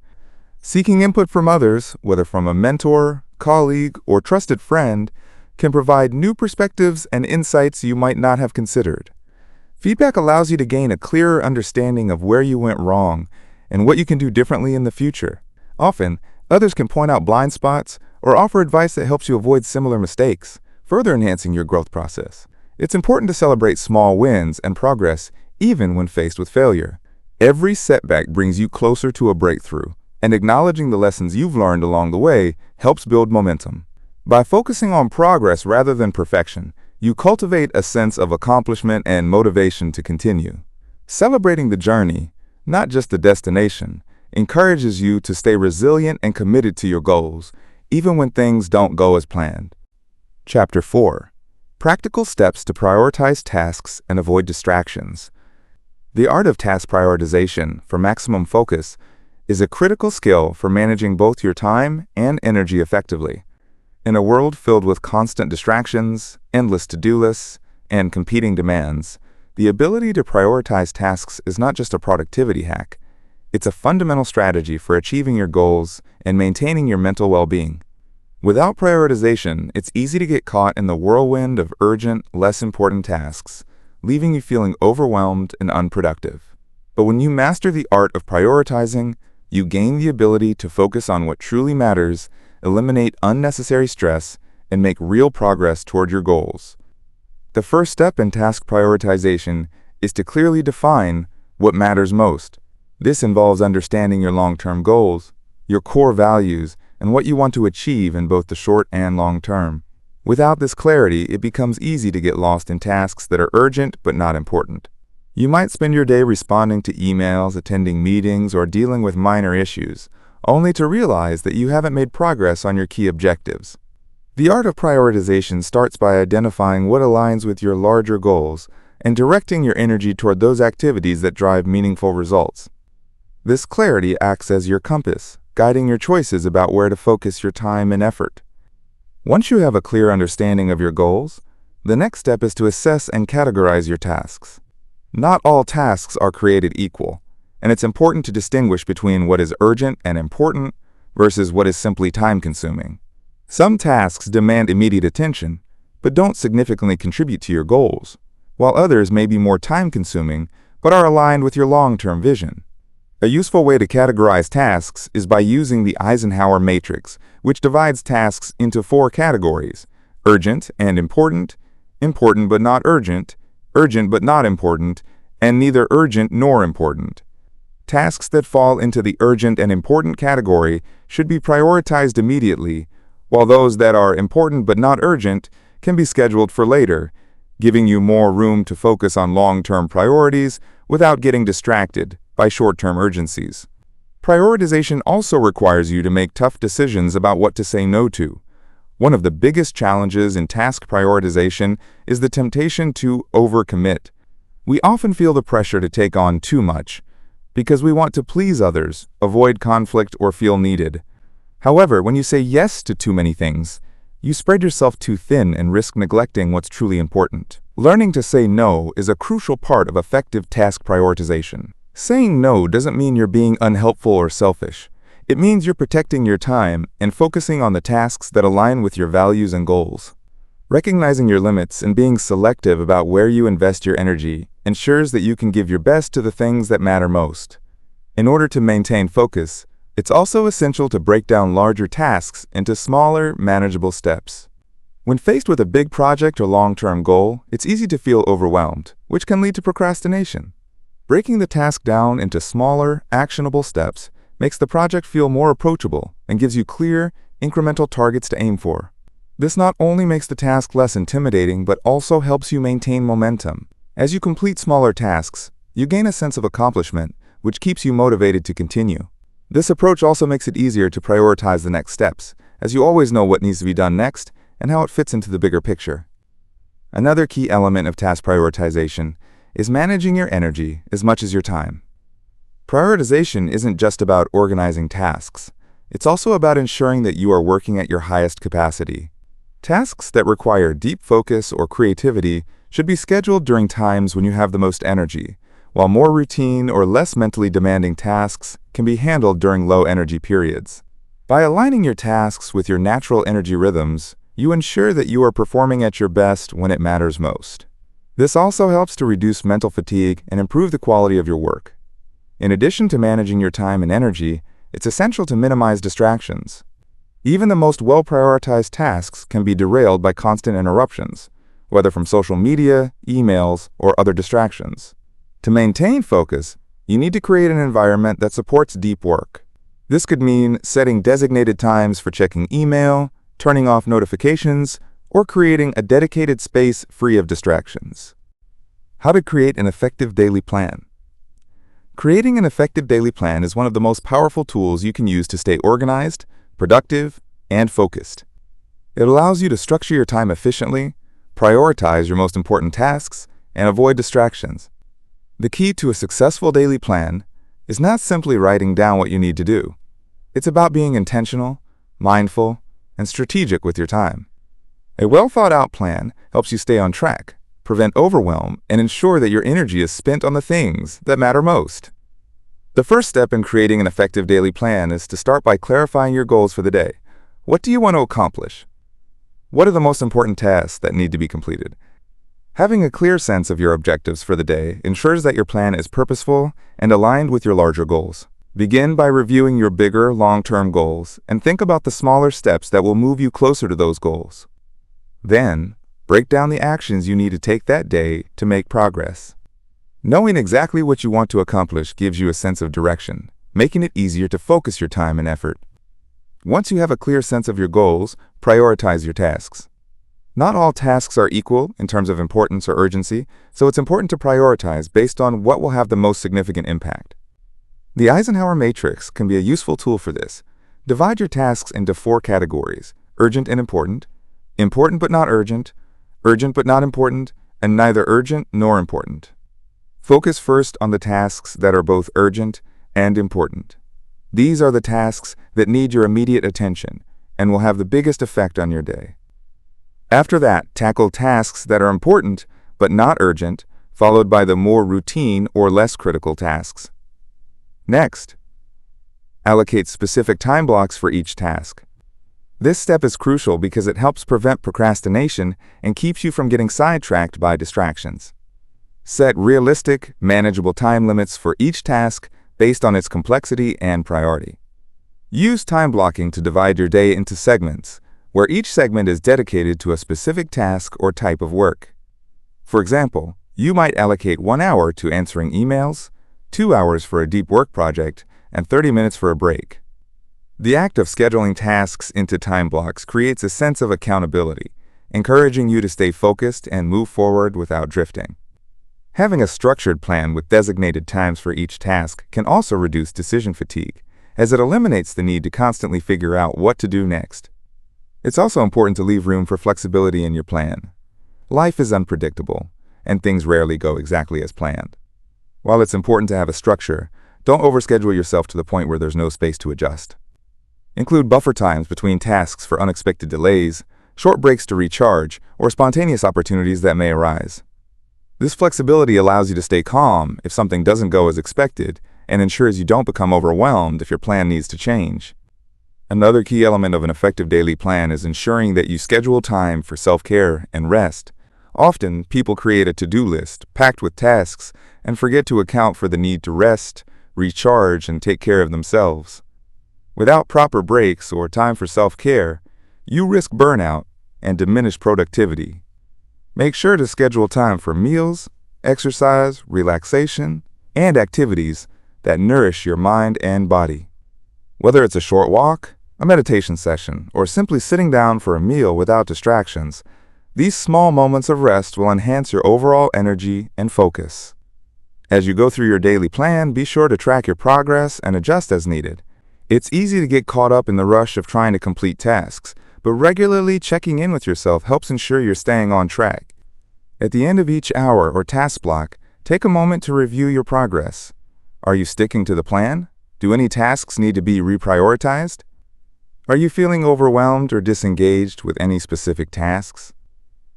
Seeking input from others, whether from a mentor, colleague, or trusted friend, can provide new perspectives and insights you might not have considered. Feedback allows you to gain a clearer understanding of where you went wrong and what you can do differently in the future. Often, others can point out blind spots or offer advice that helps you avoid similar mistakes, further enhancing your growth process. It's important to celebrate small wins and progress even when faced with failure. Every setback brings you closer to a breakthrough, and acknowledging the lessons you've learned along the way helps build momentum. By focusing on progress rather than perfection, you cultivate a sense of accomplishment and motivation to continue. Celebrating the journey, not just the destination, encourages you to stay resilient and committed to your goals, even when things don't go as planned. Chapter 4. Practical Steps to Prioritize Tasks and Avoid Distractions. The art of task prioritization for maximum focus is a critical skill for managing both your time and energy effectively. In a world filled with constant distractions, endless to-do lists, and competing demands, the ability to prioritize tasks is not just a productivity hack. It's a fundamental strategy for achieving your goals and maintaining your mental well-being. Without prioritization, it's easy to get caught in the whirlwind of urgent, less important tasks, leaving you feeling overwhelmed and unproductive. But when you master the art of prioritizing, you gain the ability to focus on what truly matters, eliminate unnecessary stress, and make real progress toward your goals. The first step in task prioritization is to clearly define what matters most. This involves understanding your long-term goals, your core values, and what you want to achieve in both the short and long term. Without this clarity, it becomes easy to get lost in tasks that are urgent but not important. You might spend your day responding to emails, attending meetings, or dealing with minor issues, only to realize that you haven't made progress on your key objectives. The art of prioritization starts by identifying what aligns with your larger goals and directing your energy toward those activities that drive meaningful results. This clarity acts as your compass, guiding your choices about where to focus your time and effort. Once you have a clear understanding of your goals, the next step is to assess and categorize your tasks. Not all tasks are created equal, and it's important to distinguish between what is urgent and important versus what is simply time-consuming. Some tasks demand immediate attention, but don't significantly contribute to your goals, while others may be more time-consuming but are aligned with your long-term vision. A useful way to categorize tasks is by using the Eisenhower matrix, which divides tasks into 4 categories: urgent and important, important but not urgent, urgent but not important, and neither urgent nor important. Tasks that fall into the urgent and important category should be prioritized immediately, while those that are important but not urgent can be scheduled for later, giving you more room to focus on long-term priorities without getting distracted by short-term urgencies. Prioritization also requires you to make tough decisions about what to say no to. One of the biggest challenges in task prioritization is the temptation to overcommit. We often feel the pressure to take on too much because we want to please others, avoid conflict, or feel needed. However, when you say yes to too many things, you spread yourself too thin and risk neglecting what's truly important. Learning to say no is a crucial part of effective task prioritization. Saying no doesn't mean you're being unhelpful or selfish. It means you're protecting your time and focusing on the tasks that align with your values and goals. Recognizing your limits and being selective about where you invest your energy ensures that you can give your best to the things that matter most. In order to maintain focus, it's also essential to break down larger tasks into smaller, manageable steps. When faced with a big project or long-term goal, it's easy to feel overwhelmed, which can lead to procrastination. Breaking the task down into smaller, actionable steps makes the project feel more approachable and gives you clear, incremental targets to aim for. This not only makes the task less intimidating, but also helps you maintain momentum. As you complete smaller tasks, you gain a sense of accomplishment, which keeps you motivated to continue. This approach also makes it easier to prioritize the next steps, as you always know what needs to be done next and how it fits into the bigger picture. Another key element of task prioritization is managing your energy as much as your time. Prioritization isn't just about organizing tasks. It's also about ensuring that you are working at your highest capacity. Tasks that require deep focus or creativity should be scheduled during times when you have the most energy, while more routine or less mentally demanding tasks can be handled during low-energy periods. By aligning your tasks with your natural energy rhythms, you ensure that you are performing at your best when it matters most. This also helps to reduce mental fatigue and improve the quality of your work. In addition to managing your time and energy, it's essential to minimize distractions. Even the most well-prioritized tasks can be derailed by constant interruptions, whether from social media, emails, or other distractions. To maintain focus, you need to create an environment that supports deep work. This could mean setting designated times for checking email, turning off notifications, or creating a dedicated space free of distractions. How to create an effective daily plan. Creating an effective daily plan is one of the most powerful tools you can use to stay organized, productive, and focused. It allows you to structure your time efficiently, prioritize your most important tasks, and avoid distractions. The key to a successful daily plan is not simply writing down what you need to do. It's about being intentional, mindful, and strategic with your time. A well-thought-out plan helps you stay on track, prevent overwhelm, and ensure that your energy is spent on the things that matter most. The first step in creating an effective daily plan is to start by clarifying your goals for the day. What do you want to accomplish? What are the most important tasks that need to be completed? Having a clear sense of your objectives for the day ensures that your plan is purposeful and aligned with your larger goals. Begin by reviewing your bigger, long-term goals and think about the smaller steps that will move you closer to those goals. Then, break down the actions you need to take that day to make progress. Knowing exactly what you want to accomplish gives you a sense of direction, making it easier to focus your time and effort. Once you have a clear sense of your goals, prioritize your tasks. Not all tasks are equal in terms of importance or urgency, so it's important to prioritize based on what will have the most significant impact. The Eisenhower matrix can be a useful tool for this. Divide your tasks into 4 categories: urgent and important but not urgent, urgent but not important, and neither urgent nor important. Focus first on the tasks that are both urgent and important. These are the tasks that need your immediate attention and will have the biggest effect on your day. After that, tackle tasks that are important but not urgent, followed by the more routine or less critical tasks. Next, allocate specific time blocks for each task. This step is crucial because it helps prevent procrastination and keeps you from getting sidetracked by distractions. Set realistic, manageable time limits for each task based on its complexity and priority. Use time blocking to divide your day into segments, where each segment is dedicated to a specific task or type of work. For example, you might allocate 1 hour to answering emails, 2 hours for a deep work project, and 30 minutes for a break. The act of scheduling tasks into time blocks creates a sense of accountability, encouraging you to stay focused and move forward without drifting. Having a structured plan with designated times for each task can also reduce decision fatigue, as it eliminates the need to constantly figure out what to do next. It's also important to leave room for flexibility in your plan. Life is unpredictable, and things rarely go exactly as planned. While it's important to have a structure, don't overschedule yourself to the point where there's no space to adjust. Include buffer times between tasks for unexpected delays, short breaks to recharge, or spontaneous opportunities that may arise. This flexibility allows you to stay calm if something doesn't go as expected and ensures you don't become overwhelmed if your plan needs to change. Another key element of an effective daily plan is ensuring that you schedule time for self-care and rest. Often, people create a to-do list packed with tasks and forget to account for the need to rest, recharge, and take care of themselves. Without proper breaks or time for self-care, you risk burnout and diminished productivity. Make sure to schedule time for meals, exercise, relaxation, and activities that nourish your mind and body. Whether it's a short walk, a meditation session, or simply sitting down for a meal without distractions, these small moments of rest will enhance your overall energy and focus. As you go through your daily plan, be sure to track your progress and adjust as needed. It's easy to get caught up in the rush of trying to complete tasks, but regularly checking in with yourself helps ensure you're staying on track. At the end of each hour or task block, take a moment to review your progress. Are you sticking to the plan? Do any tasks need to be reprioritized? Are you feeling overwhelmed or disengaged with any specific tasks?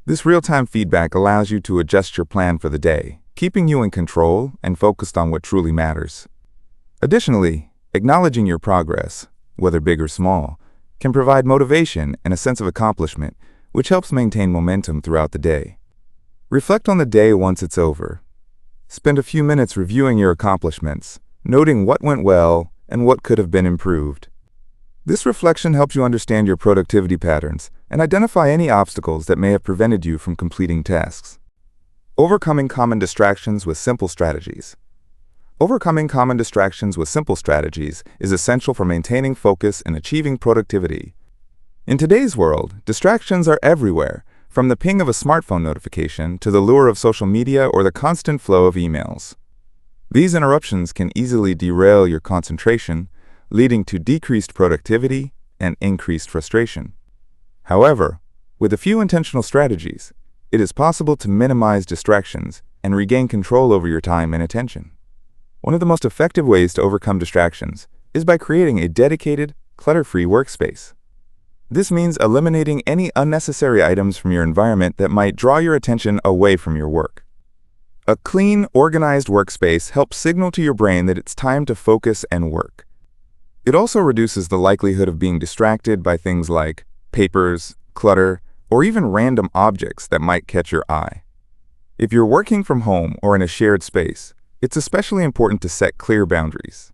This real-time feedback allows you to adjust your plan for the day, keeping you in control and focused on what truly matters. Additionally, acknowledging your progress, whether big or small, can provide motivation and a sense of accomplishment, which helps maintain momentum throughout the day. Reflect on the day once it's over. Spend a few minutes reviewing your accomplishments, noting what went well and what could have been improved. This reflection helps you understand your productivity patterns and identify any obstacles that may have prevented you from completing tasks. Overcoming common distractions with simple strategies. Overcoming common distractions with simple strategies is essential for maintaining focus and achieving productivity. In today's world, distractions are everywhere, from the ping of a smartphone notification to the lure of social media or the constant flow of emails. These interruptions can easily derail your concentration, leading to decreased productivity and increased frustration. However, with a few intentional strategies, it is possible to minimize distractions and regain control over your time and attention. One of the most effective ways to overcome distractions is by creating a dedicated, clutter-free workspace. This means eliminating any unnecessary items from your environment that might draw your attention away from your work. A clean, organized workspace helps signal to your brain that it's time to focus and work. It also reduces the likelihood of being distracted by things like papers, clutter, or even random objects that might catch your eye. If you're working from home or in a shared space, it's especially important to set clear boundaries.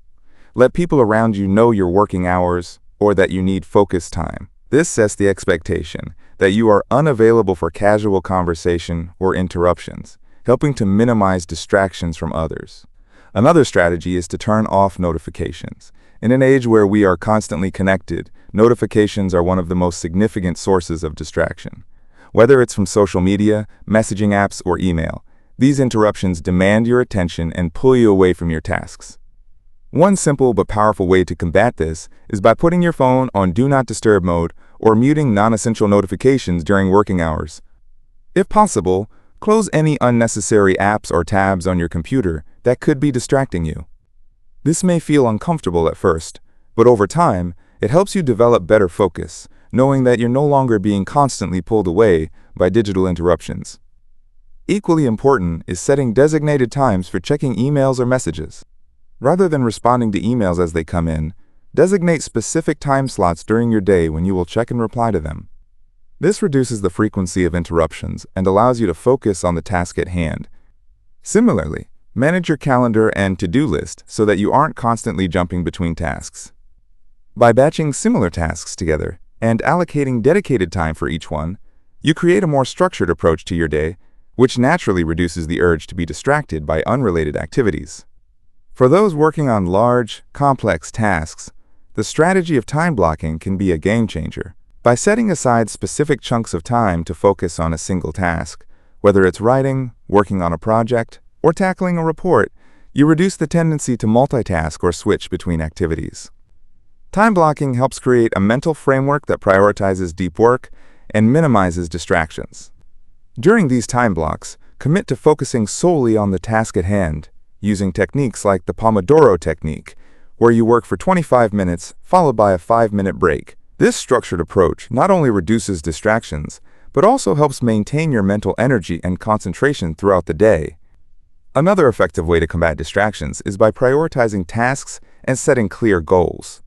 Let people around you know your working hours or that you need focus time. This sets the expectation that you are unavailable for casual conversation or interruptions, helping to minimize distractions from others. Another strategy is to turn off notifications. In an age where we are constantly connected, notifications are one of the most significant sources of distraction. Whether it's from social media, messaging apps, or email, these interruptions demand your attention and pull you away from your tasks. One simple but powerful way to combat this is by putting your phone on Do Not Disturb mode or muting non-essential notifications during working hours. If possible, close any unnecessary apps or tabs on your computer that could be distracting you. This may feel uncomfortable at first, but over time, it helps you develop better focus, knowing that you're no longer being constantly pulled away by digital interruptions. Equally important is setting designated times for checking emails or messages. Rather than responding to emails as they come in, designate specific time slots during your day when you will check and reply to them. This reduces the frequency of interruptions and allows you to focus on the task at hand. Similarly, manage your calendar and to-do list so that you aren't constantly jumping between tasks. By batching similar tasks together and allocating dedicated time for each one, you create a more structured approach to your day, which naturally reduces the urge to be distracted by unrelated activities. For those working on large, complex tasks, the strategy of time blocking can be a game changer. By setting aside specific chunks of time to focus on a single task, whether it's writing, working on a project, or tackling a report, you reduce the tendency to multitask or switch between activities. Time blocking helps create a mental framework that prioritizes deep work and minimizes distractions. During these time blocks, commit to focusing solely on the task at hand, using techniques like the Pomodoro technique, where you work for 25 minutes followed by a 5-minute break. This structured approach not only reduces distractions, but also helps maintain your mental energy and concentration throughout the day. Another effective way to combat distractions is by prioritizing tasks and setting clear goals.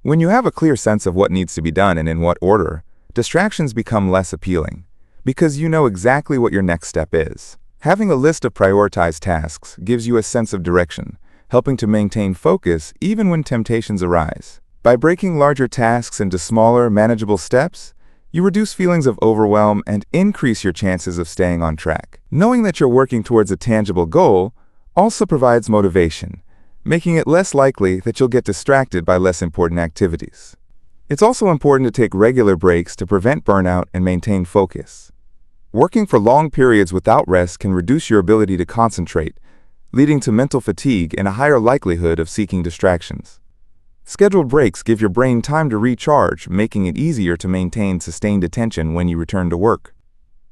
When you have a clear sense of what needs to be done and in what order, distractions become less appealing, because you know exactly what your next step is. Having a list of prioritized tasks gives you a sense of direction, helping to maintain focus even when temptations arise. By breaking larger tasks into smaller, manageable steps, you reduce feelings of overwhelm and increase your chances of staying on track. Knowing that you're working towards a tangible goal also provides motivation, making it less likely that you'll get distracted by less important activities. It's also important to take regular breaks to prevent burnout and maintain focus. Working for long periods without rest can reduce your ability to concentrate, leading to mental fatigue and a higher likelihood of seeking distractions. Scheduled breaks give your brain time to recharge, making it easier to maintain sustained attention when you return to work.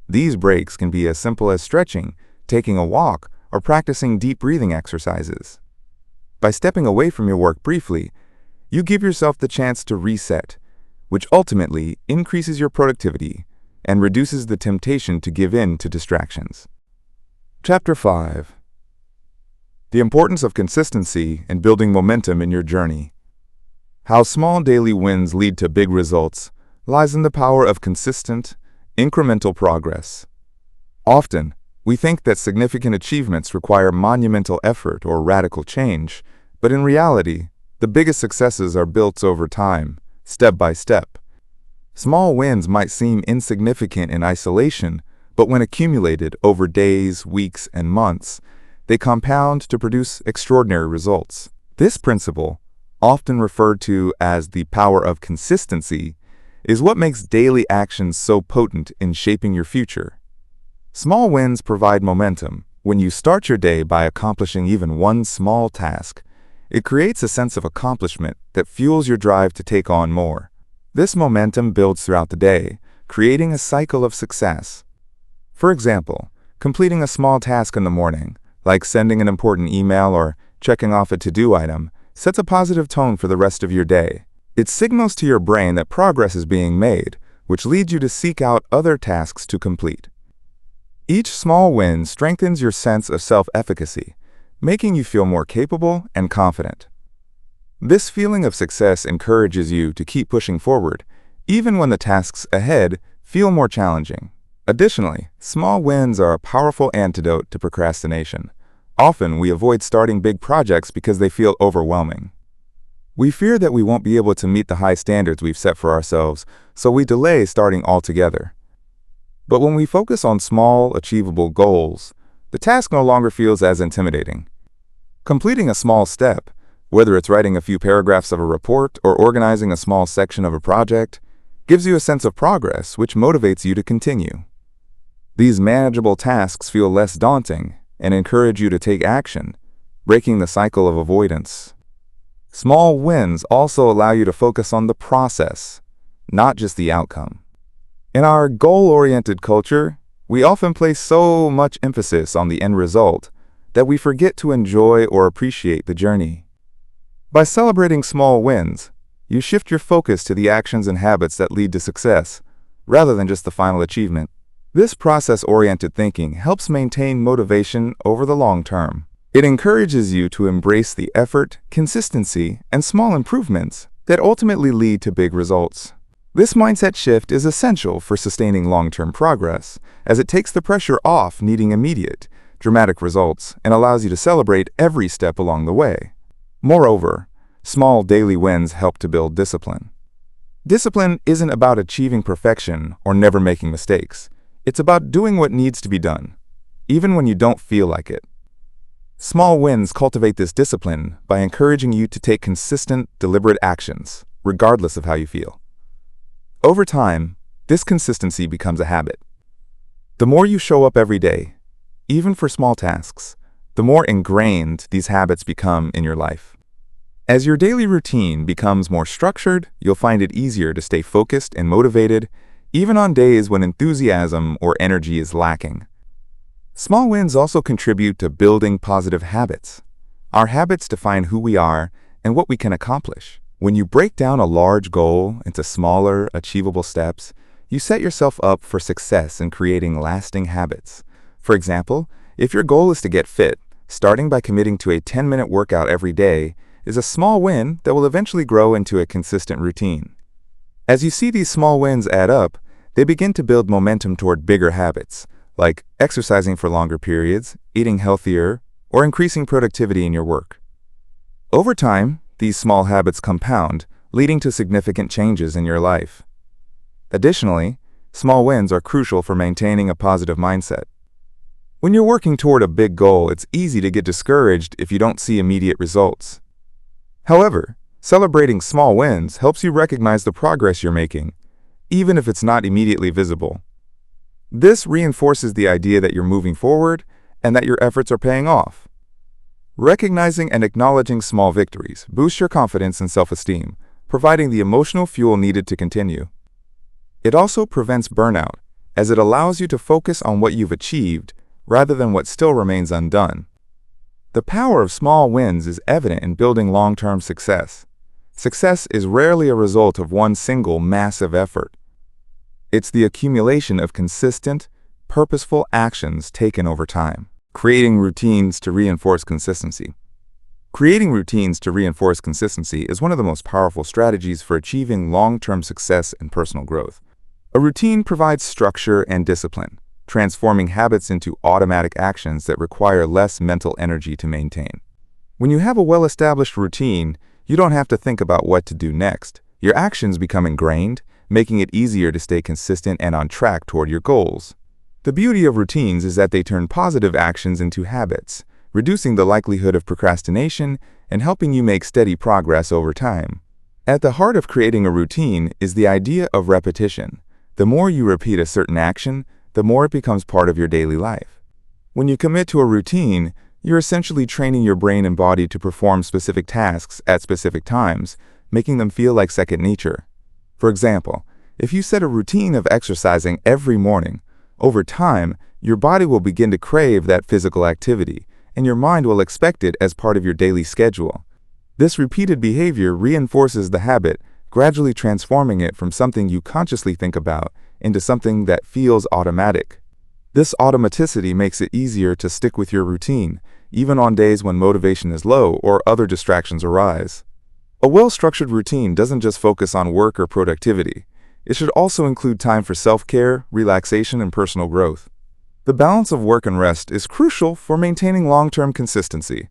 These breaks can be as simple as stretching, taking a walk, or practicing deep breathing exercises. By stepping away from your work briefly, you give yourself the chance to reset, which ultimately increases your productivity and reduces the temptation to give in to distractions. Chapter 5. The importance of consistency and building momentum in your journey. How small daily wins lead to big results lies in the power of consistent, incremental progress. Often, we think that significant achievements require monumental effort or radical change, But in reality, the biggest successes are built over time, step by step. Small wins might seem insignificant in isolation, but when accumulated over days, weeks, and months, they compound to produce extraordinary results. This principle, often referred to as the power of consistency, is what makes daily actions so potent in shaping your future. Small wins provide momentum. When you start your day by accomplishing even one small task, it creates a sense of accomplishment that fuels your drive to take on more. This momentum builds throughout the day, creating a cycle of success. For example, completing a small task in the morning, like sending an important email or checking off a to-do item, sets a positive tone for the rest of your day. It signals to your brain that progress is being made, which leads you to seek out other tasks to complete. Each small win strengthens your sense of self-efficacy, making you feel more capable and confident. This feeling of success encourages you to keep pushing forward, even when the tasks ahead feel more challenging. Additionally, small wins are a powerful antidote to procrastination. Often, we avoid starting big projects because they feel overwhelming. We fear that we won't be able to meet the high standards we've set for ourselves, so we delay starting altogether. But when we focus on small, achievable goals, the task no longer feels as intimidating. Completing a small step, whether it's writing a few paragraphs of a report or organizing a small section of a project, gives you a sense of progress which motivates you to continue. These manageable tasks feel less daunting and encourage you to take action, breaking the cycle of avoidance. Small wins also allow you to focus on the process, not just the outcome. In our goal-oriented culture, we often place so much emphasis on the end result that we forget to enjoy or appreciate the journey. By celebrating small wins, you shift your focus to the actions and habits that lead to success, rather than just the final achievement. This process-oriented thinking helps maintain motivation over the long term. It encourages you to embrace the effort, consistency, and small improvements that ultimately lead to big results. This mindset shift is essential for sustaining long-term progress, as it takes the pressure off needing immediate, dramatic results and allows you to celebrate every step along the way. Moreover, small daily wins help to build discipline. Discipline isn't about achieving perfection or never making mistakes. It's about doing what needs to be done, even when you don't feel like it. Small wins cultivate this discipline by encouraging you to take consistent, deliberate actions, regardless of how you feel. Over time, this consistency becomes a habit. The more you show up every day, even for small tasks, the more ingrained these habits become in your life. As your daily routine becomes more structured, you'll find it easier to stay focused and motivated, even on days when enthusiasm or energy is lacking. Small wins also contribute to building positive habits. Our habits define who we are and what we can accomplish. When you break down a large goal into smaller, achievable steps, you set yourself up for success in creating lasting habits. For example, if your goal is to get fit, starting by committing to a 10-minute workout every day is a small win that will eventually grow into a consistent routine. As you see these small wins add up, they begin to build momentum toward bigger habits, like exercising for longer periods, eating healthier, or increasing productivity in your work. Over time, these small habits compound, leading to significant changes in your life. Additionally, small wins are crucial for maintaining a positive mindset. When you're working toward a big goal, it's easy to get discouraged if you don't see immediate results. However, celebrating small wins helps you recognize the progress you're making, even if it's not immediately visible. This reinforces the idea that you're moving forward and that your efforts are paying off. Recognizing and acknowledging small victories boosts your confidence and self-esteem, providing the emotional fuel needed to continue. It also prevents burnout, as it allows you to focus on what you've achieved rather than what still remains undone. The power of small wins is evident in building long-term success. Success is rarely a result of one single massive effort. It's the accumulation of consistent, purposeful actions taken over time. Creating routines to reinforce consistency. Creating routines to reinforce consistency is one of the most powerful strategies for achieving long-term success and personal growth. A routine provides structure and discipline, transforming habits into automatic actions that require less mental energy to maintain. When you have a well-established routine, you don't have to think about what to do next. Your actions become ingrained, making it easier to stay consistent and on track toward your goals. The beauty of routines is that they turn positive actions into habits, reducing the likelihood of procrastination and helping you make steady progress over time. At the heart of creating a routine is the idea of repetition. The more you repeat a certain action, the more it becomes part of your daily life. When you commit to a routine, you're essentially training your brain and body to perform specific tasks at specific times, making them feel like second nature. For example, if you set a routine of exercising every morning, over time, your body will begin to crave that physical activity, and your mind will expect it as part of your daily schedule. This repeated behavior reinforces the habit, gradually transforming it from something you consciously think about into something that feels automatic. This automaticity makes it easier to stick with your routine, even on days when motivation is low or other distractions arise. A well-structured routine doesn't just focus on work or productivity. It should also include time for self-care, relaxation, and personal growth. The balance of work and rest is crucial for maintaining long-term consistency.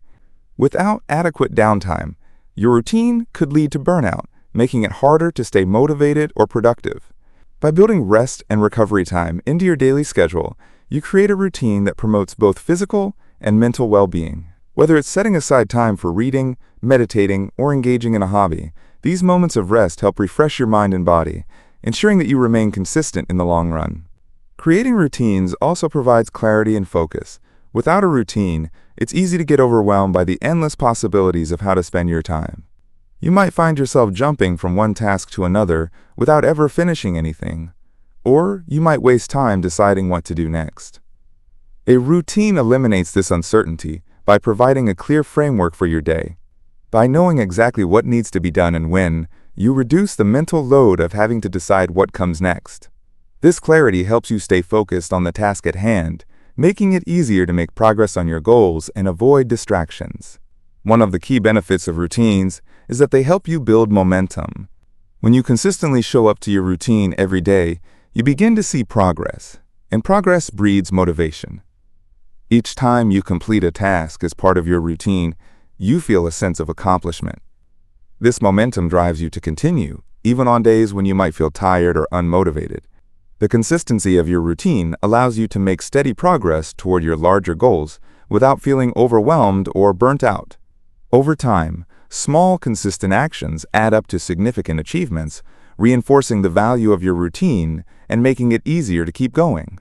Without adequate downtime, your routine could lead to burnout, making it harder to stay motivated or productive. By building rest and recovery time into your daily schedule, you create a routine that promotes both physical and mental well-being. Whether it's setting aside time for reading, meditating, or engaging in a hobby, these moments of rest help refresh your mind and body, ensuring that you remain consistent in the long run. Creating routines also provides clarity and focus. Without a routine, it's easy to get overwhelmed by the endless possibilities of how to spend your time. You might find yourself jumping from one task to another without ever finishing anything, or you might waste time deciding what to do next. A routine eliminates this uncertainty by providing a clear framework for your day. By knowing exactly what needs to be done and when, you reduce the mental load of having to decide what comes next. This clarity helps you stay focused on the task at hand, making it easier to make progress on your goals and avoid distractions. One of the key benefits of routines is that they help you build momentum. When you consistently show up to your routine every day, you begin to see progress, and progress breeds motivation. Each time you complete a task as part of your routine, you feel a sense of accomplishment. This momentum drives you to continue, even on days when you might feel tired or unmotivated. The consistency of your routine allows you to make steady progress toward your larger goals without feeling overwhelmed or burnt out. Over time, small, consistent actions add up to significant achievements, reinforcing the value of your routine and making it easier to keep going.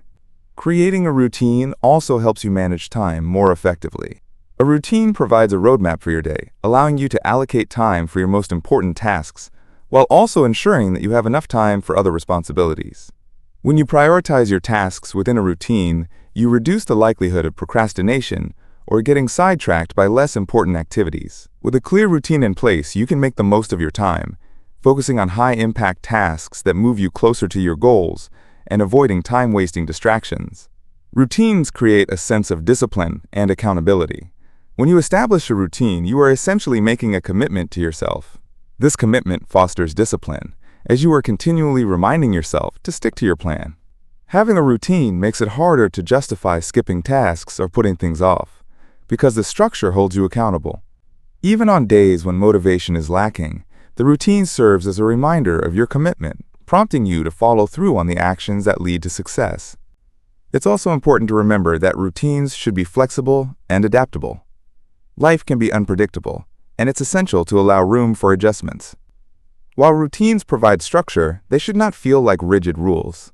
Creating a routine also helps you manage time more effectively. A routine provides a roadmap for your day, allowing you to allocate time for your most important tasks, while also ensuring that you have enough time for other responsibilities. When you prioritize your tasks within a routine, you reduce the likelihood of procrastination or getting sidetracked by less important activities. With a clear routine in place, you can make the most of your time, focusing on high-impact tasks that move you closer to your goals and avoiding time-wasting distractions. Routines create a sense of discipline and accountability. When you establish a routine, you are essentially making a commitment to yourself. This commitment fosters discipline, as you are continually reminding yourself to stick to your plan. Having a routine makes it harder to justify skipping tasks or putting things off, because the structure holds you accountable. Even on days when motivation is lacking, the routine serves as a reminder of your commitment, prompting you to follow through on the actions that lead to success. It's also important to remember that routines should be flexible and adaptable. Life can be unpredictable, and it's essential to allow room for adjustments. While routines provide structure, they should not feel like rigid rules.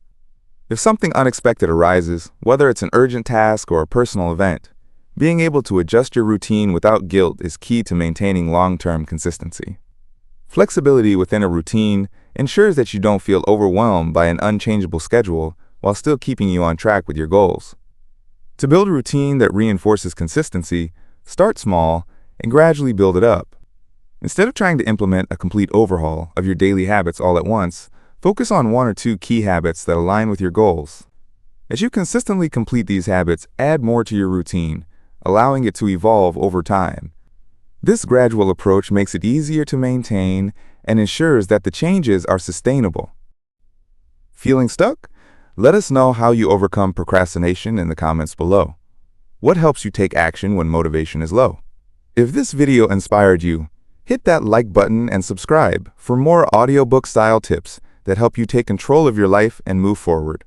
If something unexpected arises, whether it's an urgent task or a personal event, being able to adjust your routine without guilt is key to maintaining long-term consistency. Flexibility within a routine ensures that you don't feel overwhelmed by an unchangeable schedule while still keeping you on track with your goals. To build a routine that reinforces consistency, start small and gradually build it up. Instead of trying to implement a complete overhaul of your daily habits all at once, focus on one or two key habits that align with your goals. As you consistently complete these habits, add more to your routine, allowing it to evolve over time. This gradual approach makes it easier to maintain and ensures that the changes are sustainable. Feeling stuck? Let us know how you overcome procrastination in the comments below. What helps you take action when motivation is low? If this video inspired you, hit that like button and subscribe for more audiobook-style tips that help you take control of your life and move forward.